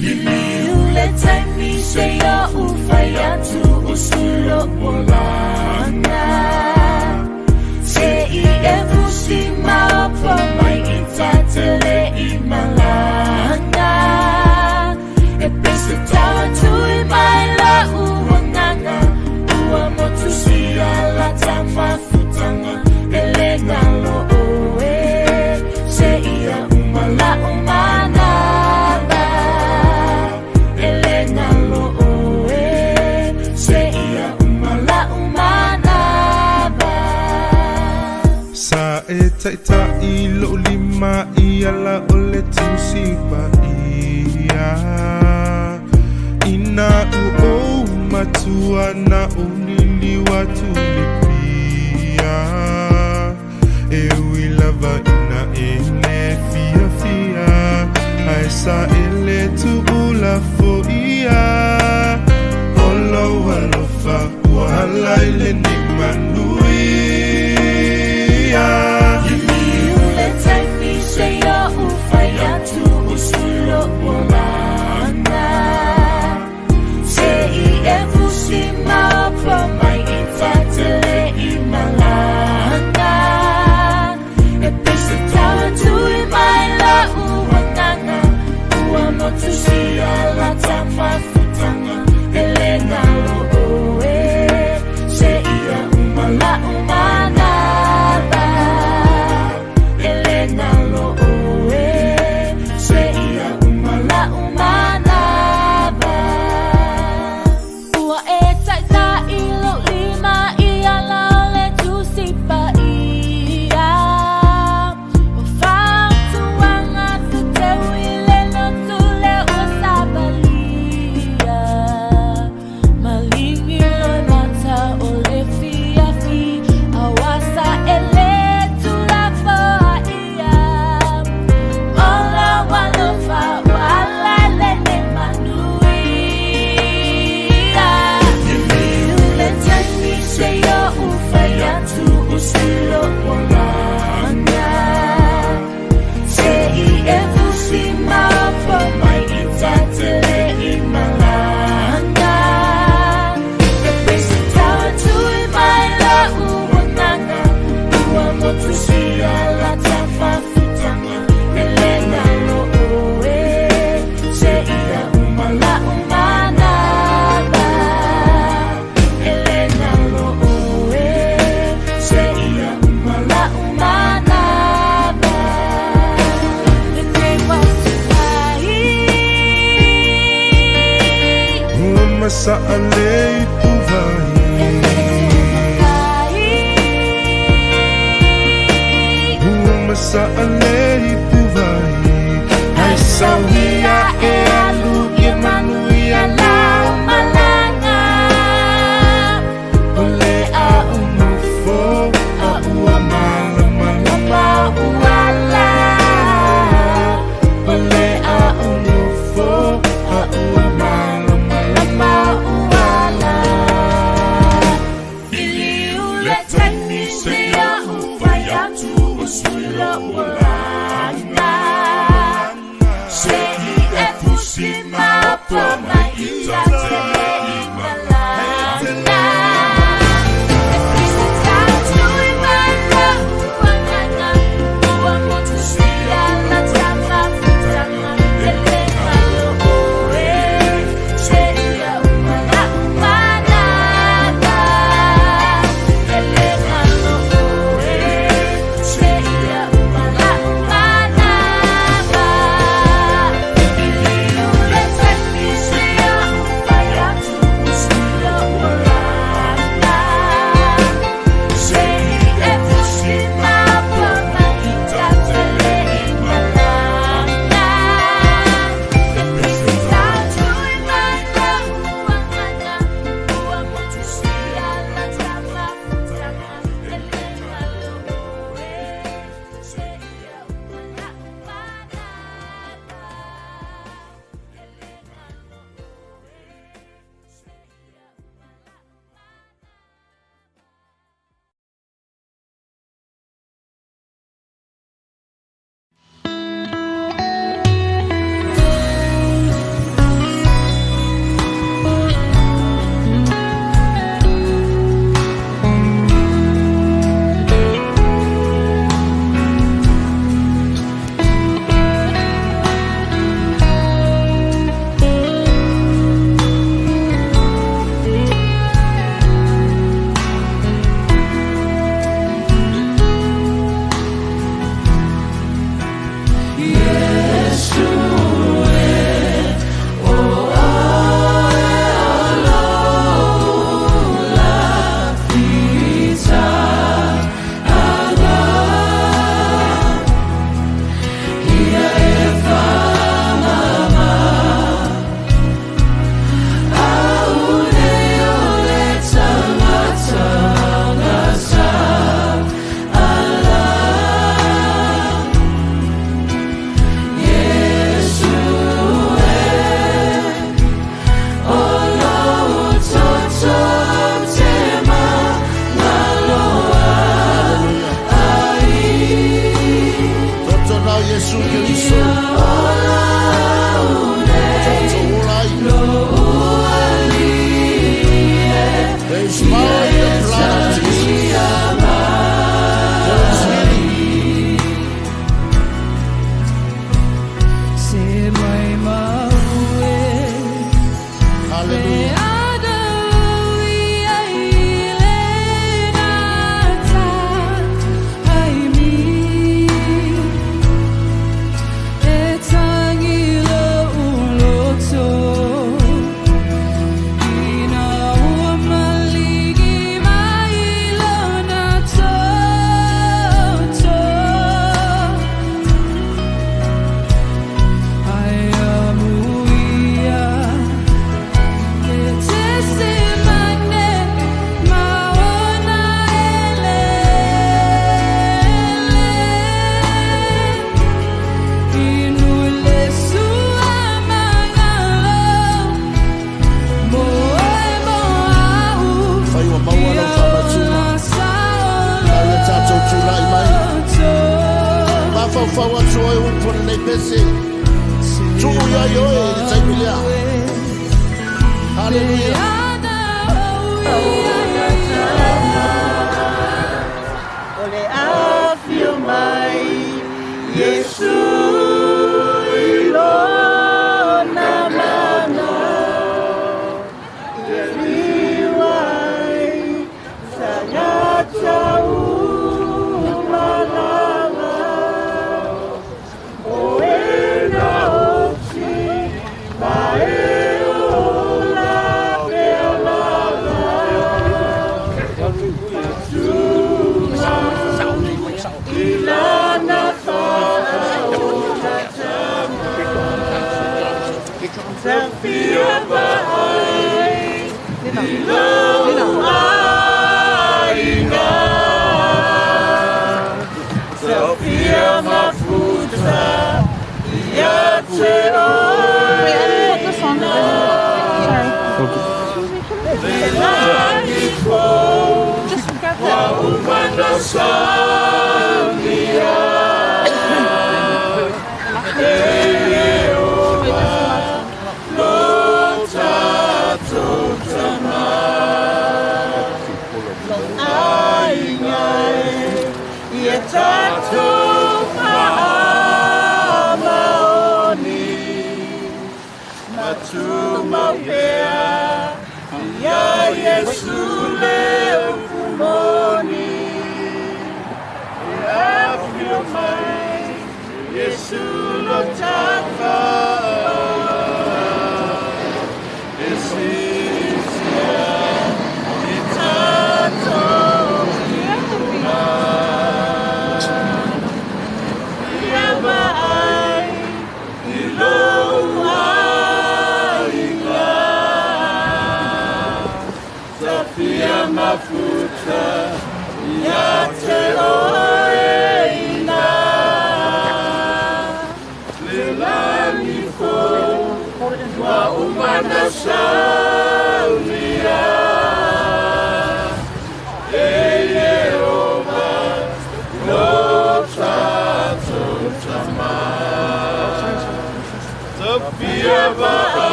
Niliuleta miseo ufayatu usulo molana Sei efusi maopo mai itatele imalana Epese tawa tui mai la uwananga Ua motusi ala tama futanga Elena lo oe Sei ya umala umana Taita ilo lima iala ole tusipa ia Ina uo matua na unili watu lipia Ewi lava ina ele fia fia Aisa ele tu ula fo ia Olo walofa wala ile ni manuia Seyo ufayatu usulo molana Sei efusi maopo mai itatele imalana Epese tawa tui mai la uwananga Ua motusi ala tama futanga Elena lo oe Sei ya umala umana Sa'alay puvahi Sa'alay puvahi Ay sawia e alu Yemanuia la malanga Ole a umufo A ua malama uala Ole a umufo A ua malama uala Niliuleta nisea ufayatu usulo ulana Sei efusima poma itatele imalana Epise tatu imala uwanana Ua motusi ala tama futanga Elena lo oe Sei ya umala umana Elena lo oe Sei ya umala umana Niliuleta nisea ufayatu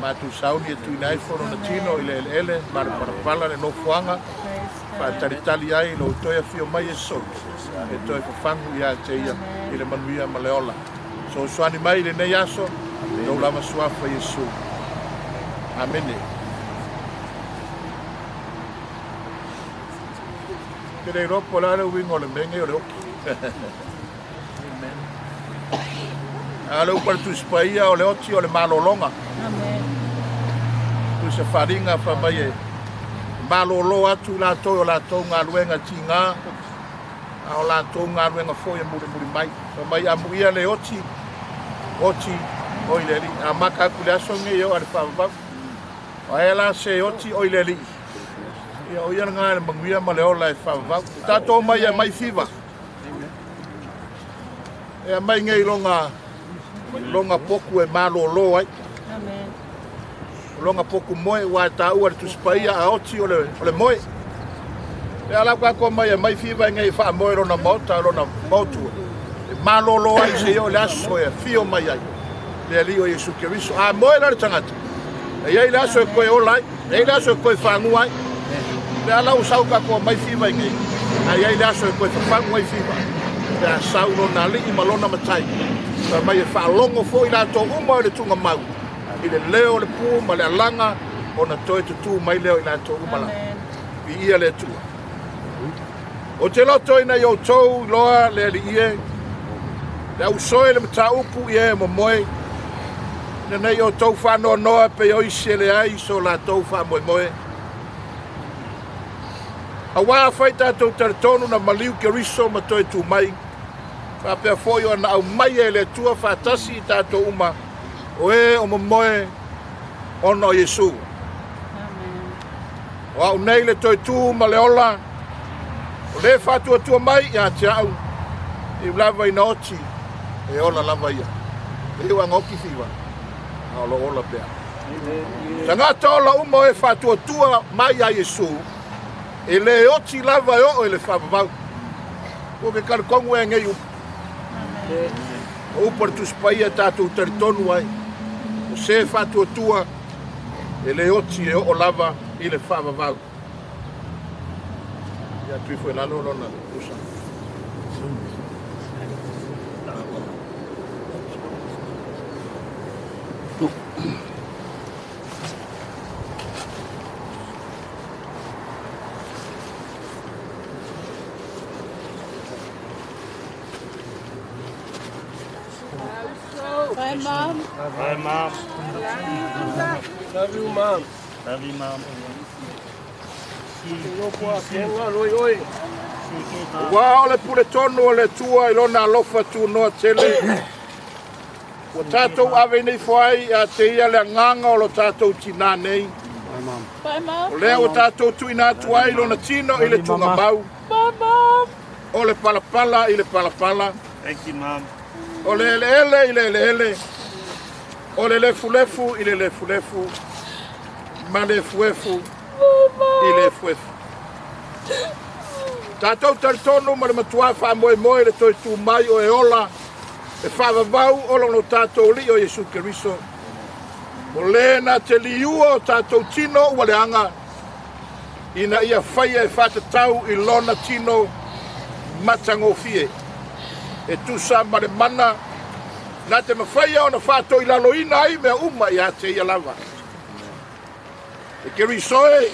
Matu sauni tu nai fono na tino ele mar pala no fuanga fa tari ai lo toia fio mai so e toi fa fangu ya teia ile manuia maleola so swani mai le nei aso no lama suafa Yesu amene kere ropo la le wingo le menge o alo par tu spaia o le oti o le malolonga tu se faringa fa mai malolo atu la to ngā luenga tinga A o lātou ngā ruenga fōi a muri mai. Mai a muia le oti oi le li. A maka kule aso nge yo ale whawawau. O e la se oti oi le li. Ia o ia ngā le manguia ma le ola e whawawau. Tātou mai a mai whiwa. E mai ngei longa poku e malo lo ai. Longa poku moe wa ta ua le tuspaia a oti o le moe. E ala kwa mai e mai whiwa ngei wha moe rona mauta rona mautu. E malo lo ai se yo le aso e fio mai ai. Le ali o Yesu Kiriso. A moe la le tangata. E iei le aso e koe olai. E iei le aso e koe whangu ai. Le ala usau kwa mai whiwa ngei. A iei le aso e koe whangu ai whiwa. Le a sauno na li i malona matai. Sa mai e whaalongo fo i lato uma o le tunga mau. I le leo le pū ma le alanga o na toi tutu mai leo i lato uma la. I ia le tua. O te loto ina i o tou loa le li ie. Le au soe le mata upu i e mo moe. Na nei o tou whanoa noa pe o isi le ai so la tou wha moe moe. A wā whai tātou taratonu na maliu ke riso ma toi tu mai. Wha pia fōi o na au mai e le tua whātasi i tātou uma. O e o moe ono Yesu. O au nei le toi tu ma le ola. O le whātua tua mai i a te au. I lava i na oti. E ola lava ia. E ua ngoki whiwa. A lo ola pia. Tangata ola uma o e whātua tua mai a Yesu. E le oti lava o e le whawawau. O ke karakongu e ngei upa. O upa tu spaia tātou taritonu ai. O se whātua tua. E le oti e o lava i le whawawau. Ia tui fwe lalo lona. Usa. Bye, Mom. Bye, Mom. Love you, Mom. Love you, Mom. Wa o le pule tonu o le tua i lona alofa tu noa tele. O tātou ave nei whai a te ia le nganga o lo tātou tina nei. Bye, Mom. O lea o tātou tui nā tuai lona tino i le tunga mau. Bye, Mom. O le palapala i le palapala. Thank you, Mom. O le ele i le ele. O le lefu i le lefu. Ma le fuefu i le fuefu. Tātou taritonu ma le matua wha moe le toi tu mai o e ola. E whawawau o lono tātou li o Yesu Kiriso. O le na te liua o tātou tino ua le anga. Ina ia whaia e whatatau i lona tino matangofie. E tusa ma le mana. Na te mawhaia o na whato i lalo ina ai mea uma i a te ia lava. E Kiriso e.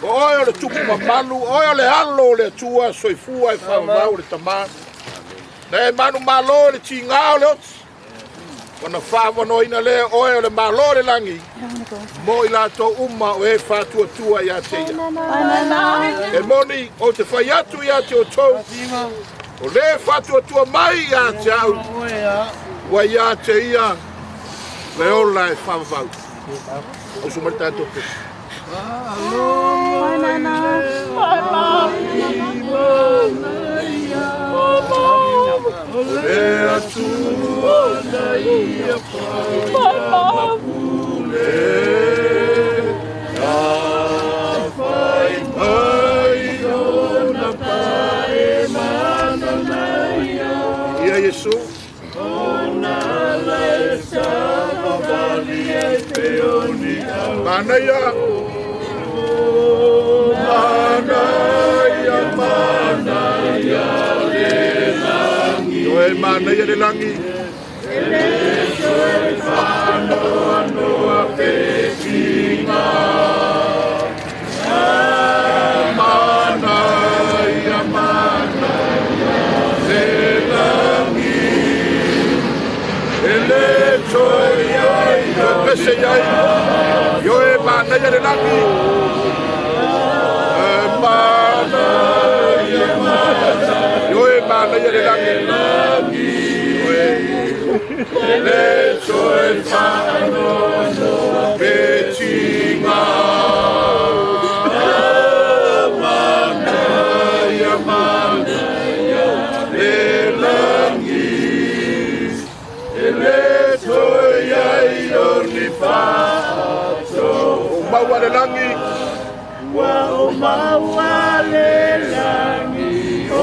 O oi o le tupu mamalu, oi o le alo o le atua, soifua e whawawau le tamā. Na e manu malo le tingao le oti. O na whawano ina le oi o le malo le langi. Mo i lato uma o e whatua tua i a te ia. E moni o te whaiatu i a te o tou. O le whatua tua mai i a te au. Wa i a te ia. Le ola e whawawau. O sumarita tope. Bye, Nana. Bye, Mom. Ia Yesu. Mana ia. Mana ia le langi. Yo e mana ia le langi. Mana ia mana. na ia le langi. Le toe whaano no petinga. Maua le langi. Maua le langi. O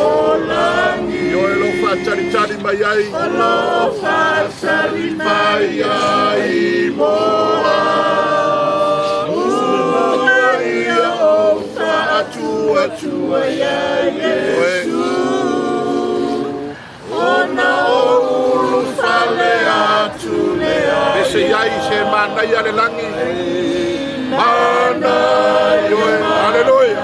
langi. Yo e lo fa tari tari mai ai. O lo fa tari mai ai moa. Ua ia o fa atua tua ia Yesu. Ona o ulu fale atu lea. Mese iai se manai ale langi. Mana yoe, aleluia.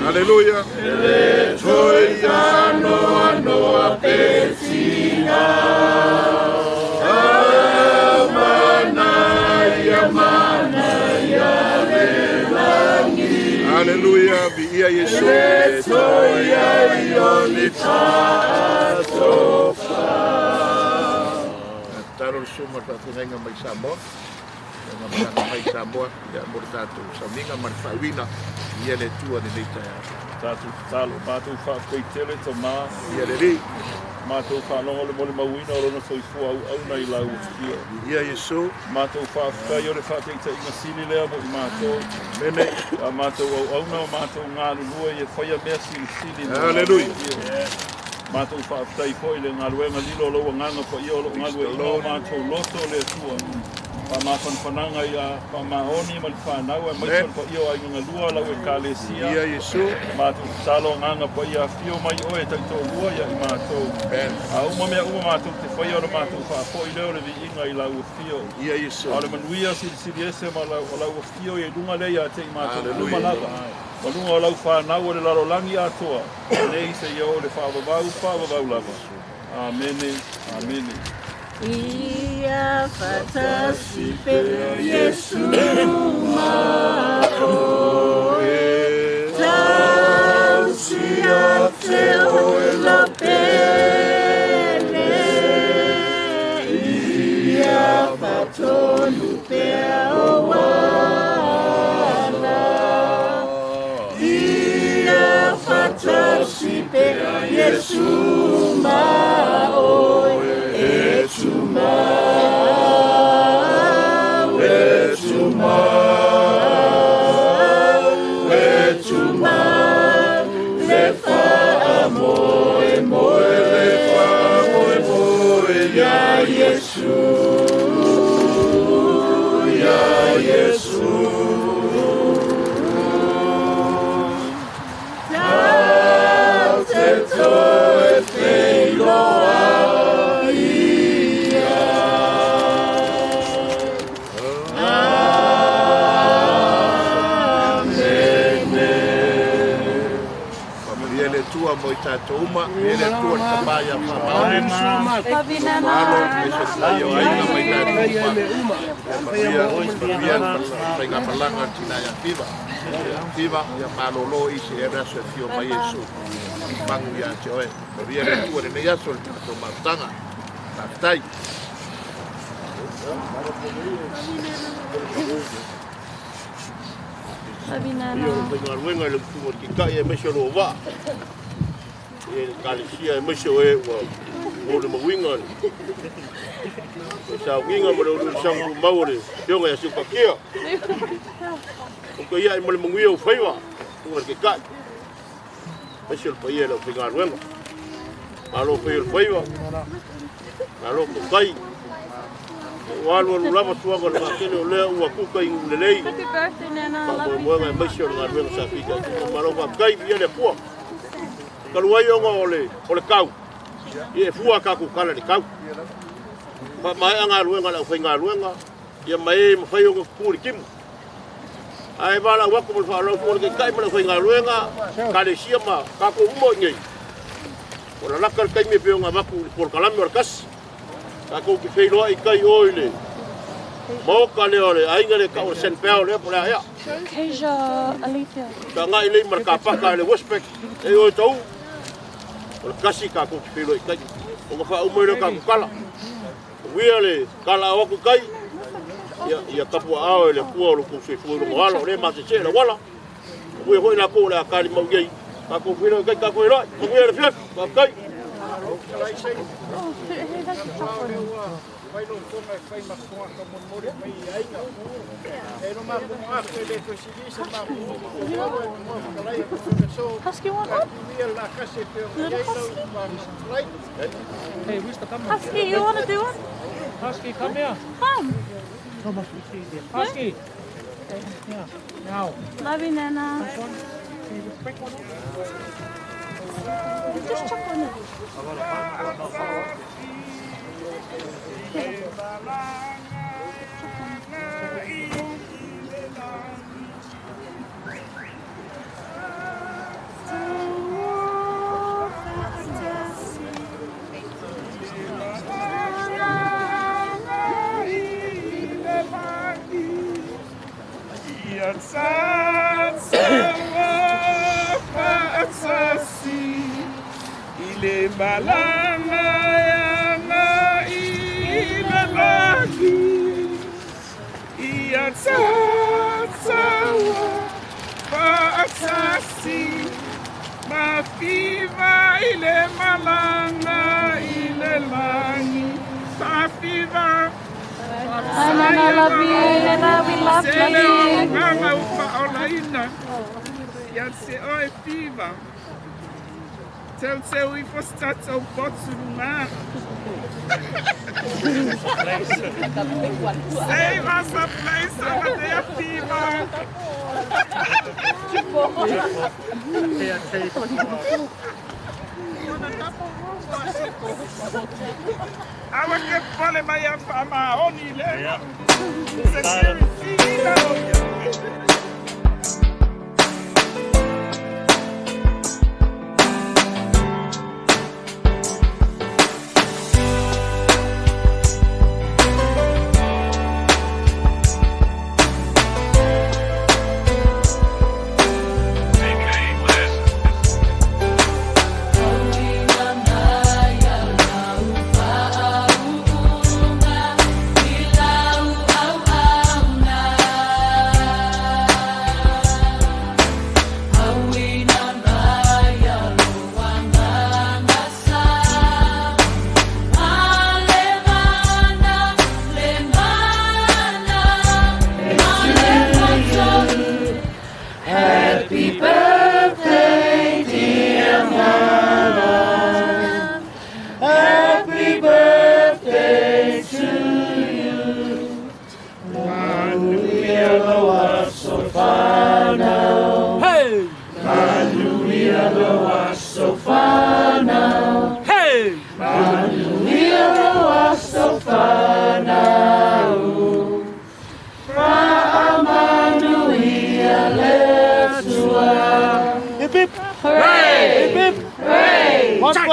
Aleluia. Toi ano a petina. Mana ya lelangi. Aleluia, bi ia Yesu. Toi ioni tatofa. Taro suma whatunenga mai Samoa. Nga mai Samoa. Ia mori tātou sauninga mani whauina. Ia le tua ni nei taia. Tātou talo, mātou whakoitele to mā. Ia le ri. Mātou whanonga le mole mawina o rona soifua au nei lau kia. Ia Yesu. Mātou whawhai o le whateita inga sili lea mo i mātou. Mene. A mātou au na o mātou ngā lulua i e whaia mea sili. Aleluia. Mātou whaaftai po i le ngaluenga lilo o loa nganga po i o loa ngalue ino mātou loto le tua. Pa mawhanwhananga i a pa maoni ma li whanau e maison po i o ai ngā lua lau e kālesia. Ia Yesu. Mātou talo nganga po i a whio mai oe taito lua ia i mātou. A uma mea uma mātou te whai o le mātou whaapo i leo le vi inga i lau whio. Ia Yesu. A le manuia siri ese ma lau whio i lunga lea te i mātou luma lava. Malunga o lau whanau o le laro langi atoa. Nei se i o le whaavavau lava. Amene, amene. Ia fatasi pe Yesu maoe. Tausi a te oe la pele. Ia fatonu pe awa. Fatasi pe Yesu maoe etuma le fa moe le fa moe ya Yesu ya Yesu. Mo tātou uma, ele tua tapaya whamaone alo, mese taio aina mai tātou uma. Ia whainga malanga tina ia whiwa. Whiwa ia malolo i se e raso e whio mai Yesu. Mangu ia te oe. Ia le tua re nei aso le tātou mautanga. Tātai. Ia whainga ruenga le kuwa ki kai e mese lo wa. E kālesia e mese oe o le mawinga. E sa winga ma le uru sangu maure, pionga ya siuka kia. Ko ia e mole manguia o whaiwa, ua ke kai. Mese o paia le o whinga ruenga. Alo whai o whaiwa. Alo ko kai. Walu alu lama tuanga le ngakene o lea ua kuka i ulelei. Happy birthday, Nana. I love you. Mwenga e mese o ngā ruenga sa whika. Maro wa kai via le pua. Kaluai onga o le kau. Ie fua kaku kala le kau. Mai anga luenga la whainga luenga. Ia mai mawhai onga kuri kimu. Ai wala waku mo whaarau fuore ke kai mana whainga luenga. Kale sia ma kako umo ngei. O la laka kai me peonga waku por kalami or kas. Kako ki whailoa i kai oile. Moka le ole, ainga le ka o sen peo le po le ea. Keja Alethea. Ka ngai le marka paka le Westpac, e o tau. O le kasi ka ko pilo i kai. O ma fa umo le ka kala. Wia le kala o ku kai. Ia kapua ao le pua lo ku se fu lo wala, le ma se se la wala. Wia ho ina ko le akali mau gei. Ka ko pilo kai ka ko ira, ko wia le fiat, ka kai. Vai no ponga e fai makoa ka monore mai aiga. E no makoa ko le ko sigisa ma mo. Husky one up? Hey, where's the camera? Husky, you want to do one? Husky, come here. Come. Come on, Husky. Yeah, now. Love you, Nana. Just chuck on it. Ile balana yana ile lagi ia tsawa fa asasi ma fiva ile malanga ile lagi fa fiva I love you, Nana. We love you. Mama ufa olaina ia se oi fiva. Tell we for start our bots man. Save us a place over there, fever. I will get falling my fama only there.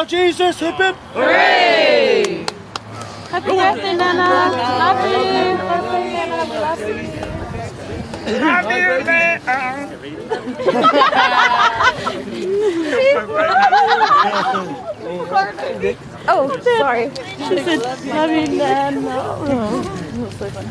Jesus, hip hip! Hooray! Happy birthday, Nana. Love you. Birthday, Nana. We love you. Oh, sorry. She said, love you, Nana. Oh, so funny.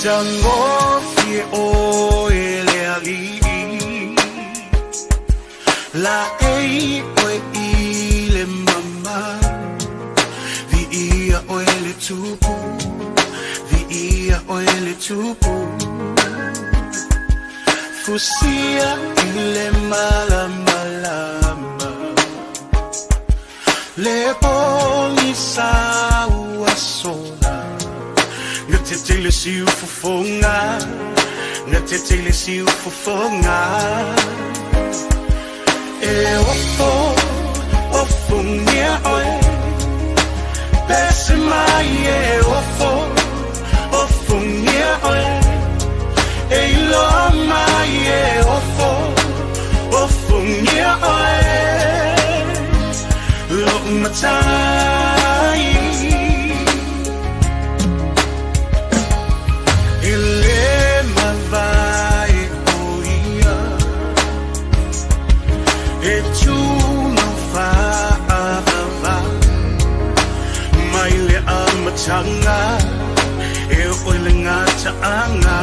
Tangofie o ele ali La ei o ile mama Vi ia o ele tupu Vi ia o ele tupu Fusia ile malama Le pongi sa ua sola Nga te tele si ufufonga Nga te tele si ufufonga E ofo ngia oe Pese mai e ofo ngia oe E ilo mai e ofo ngia oe Look my time Ile vai oia E tu não va Mai le amatanga E oile ngata anga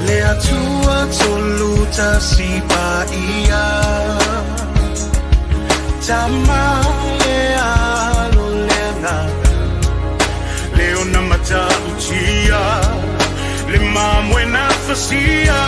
Le atua toluta si paia Tama le alo le nada Leo na mata utia Le mamwe na fasia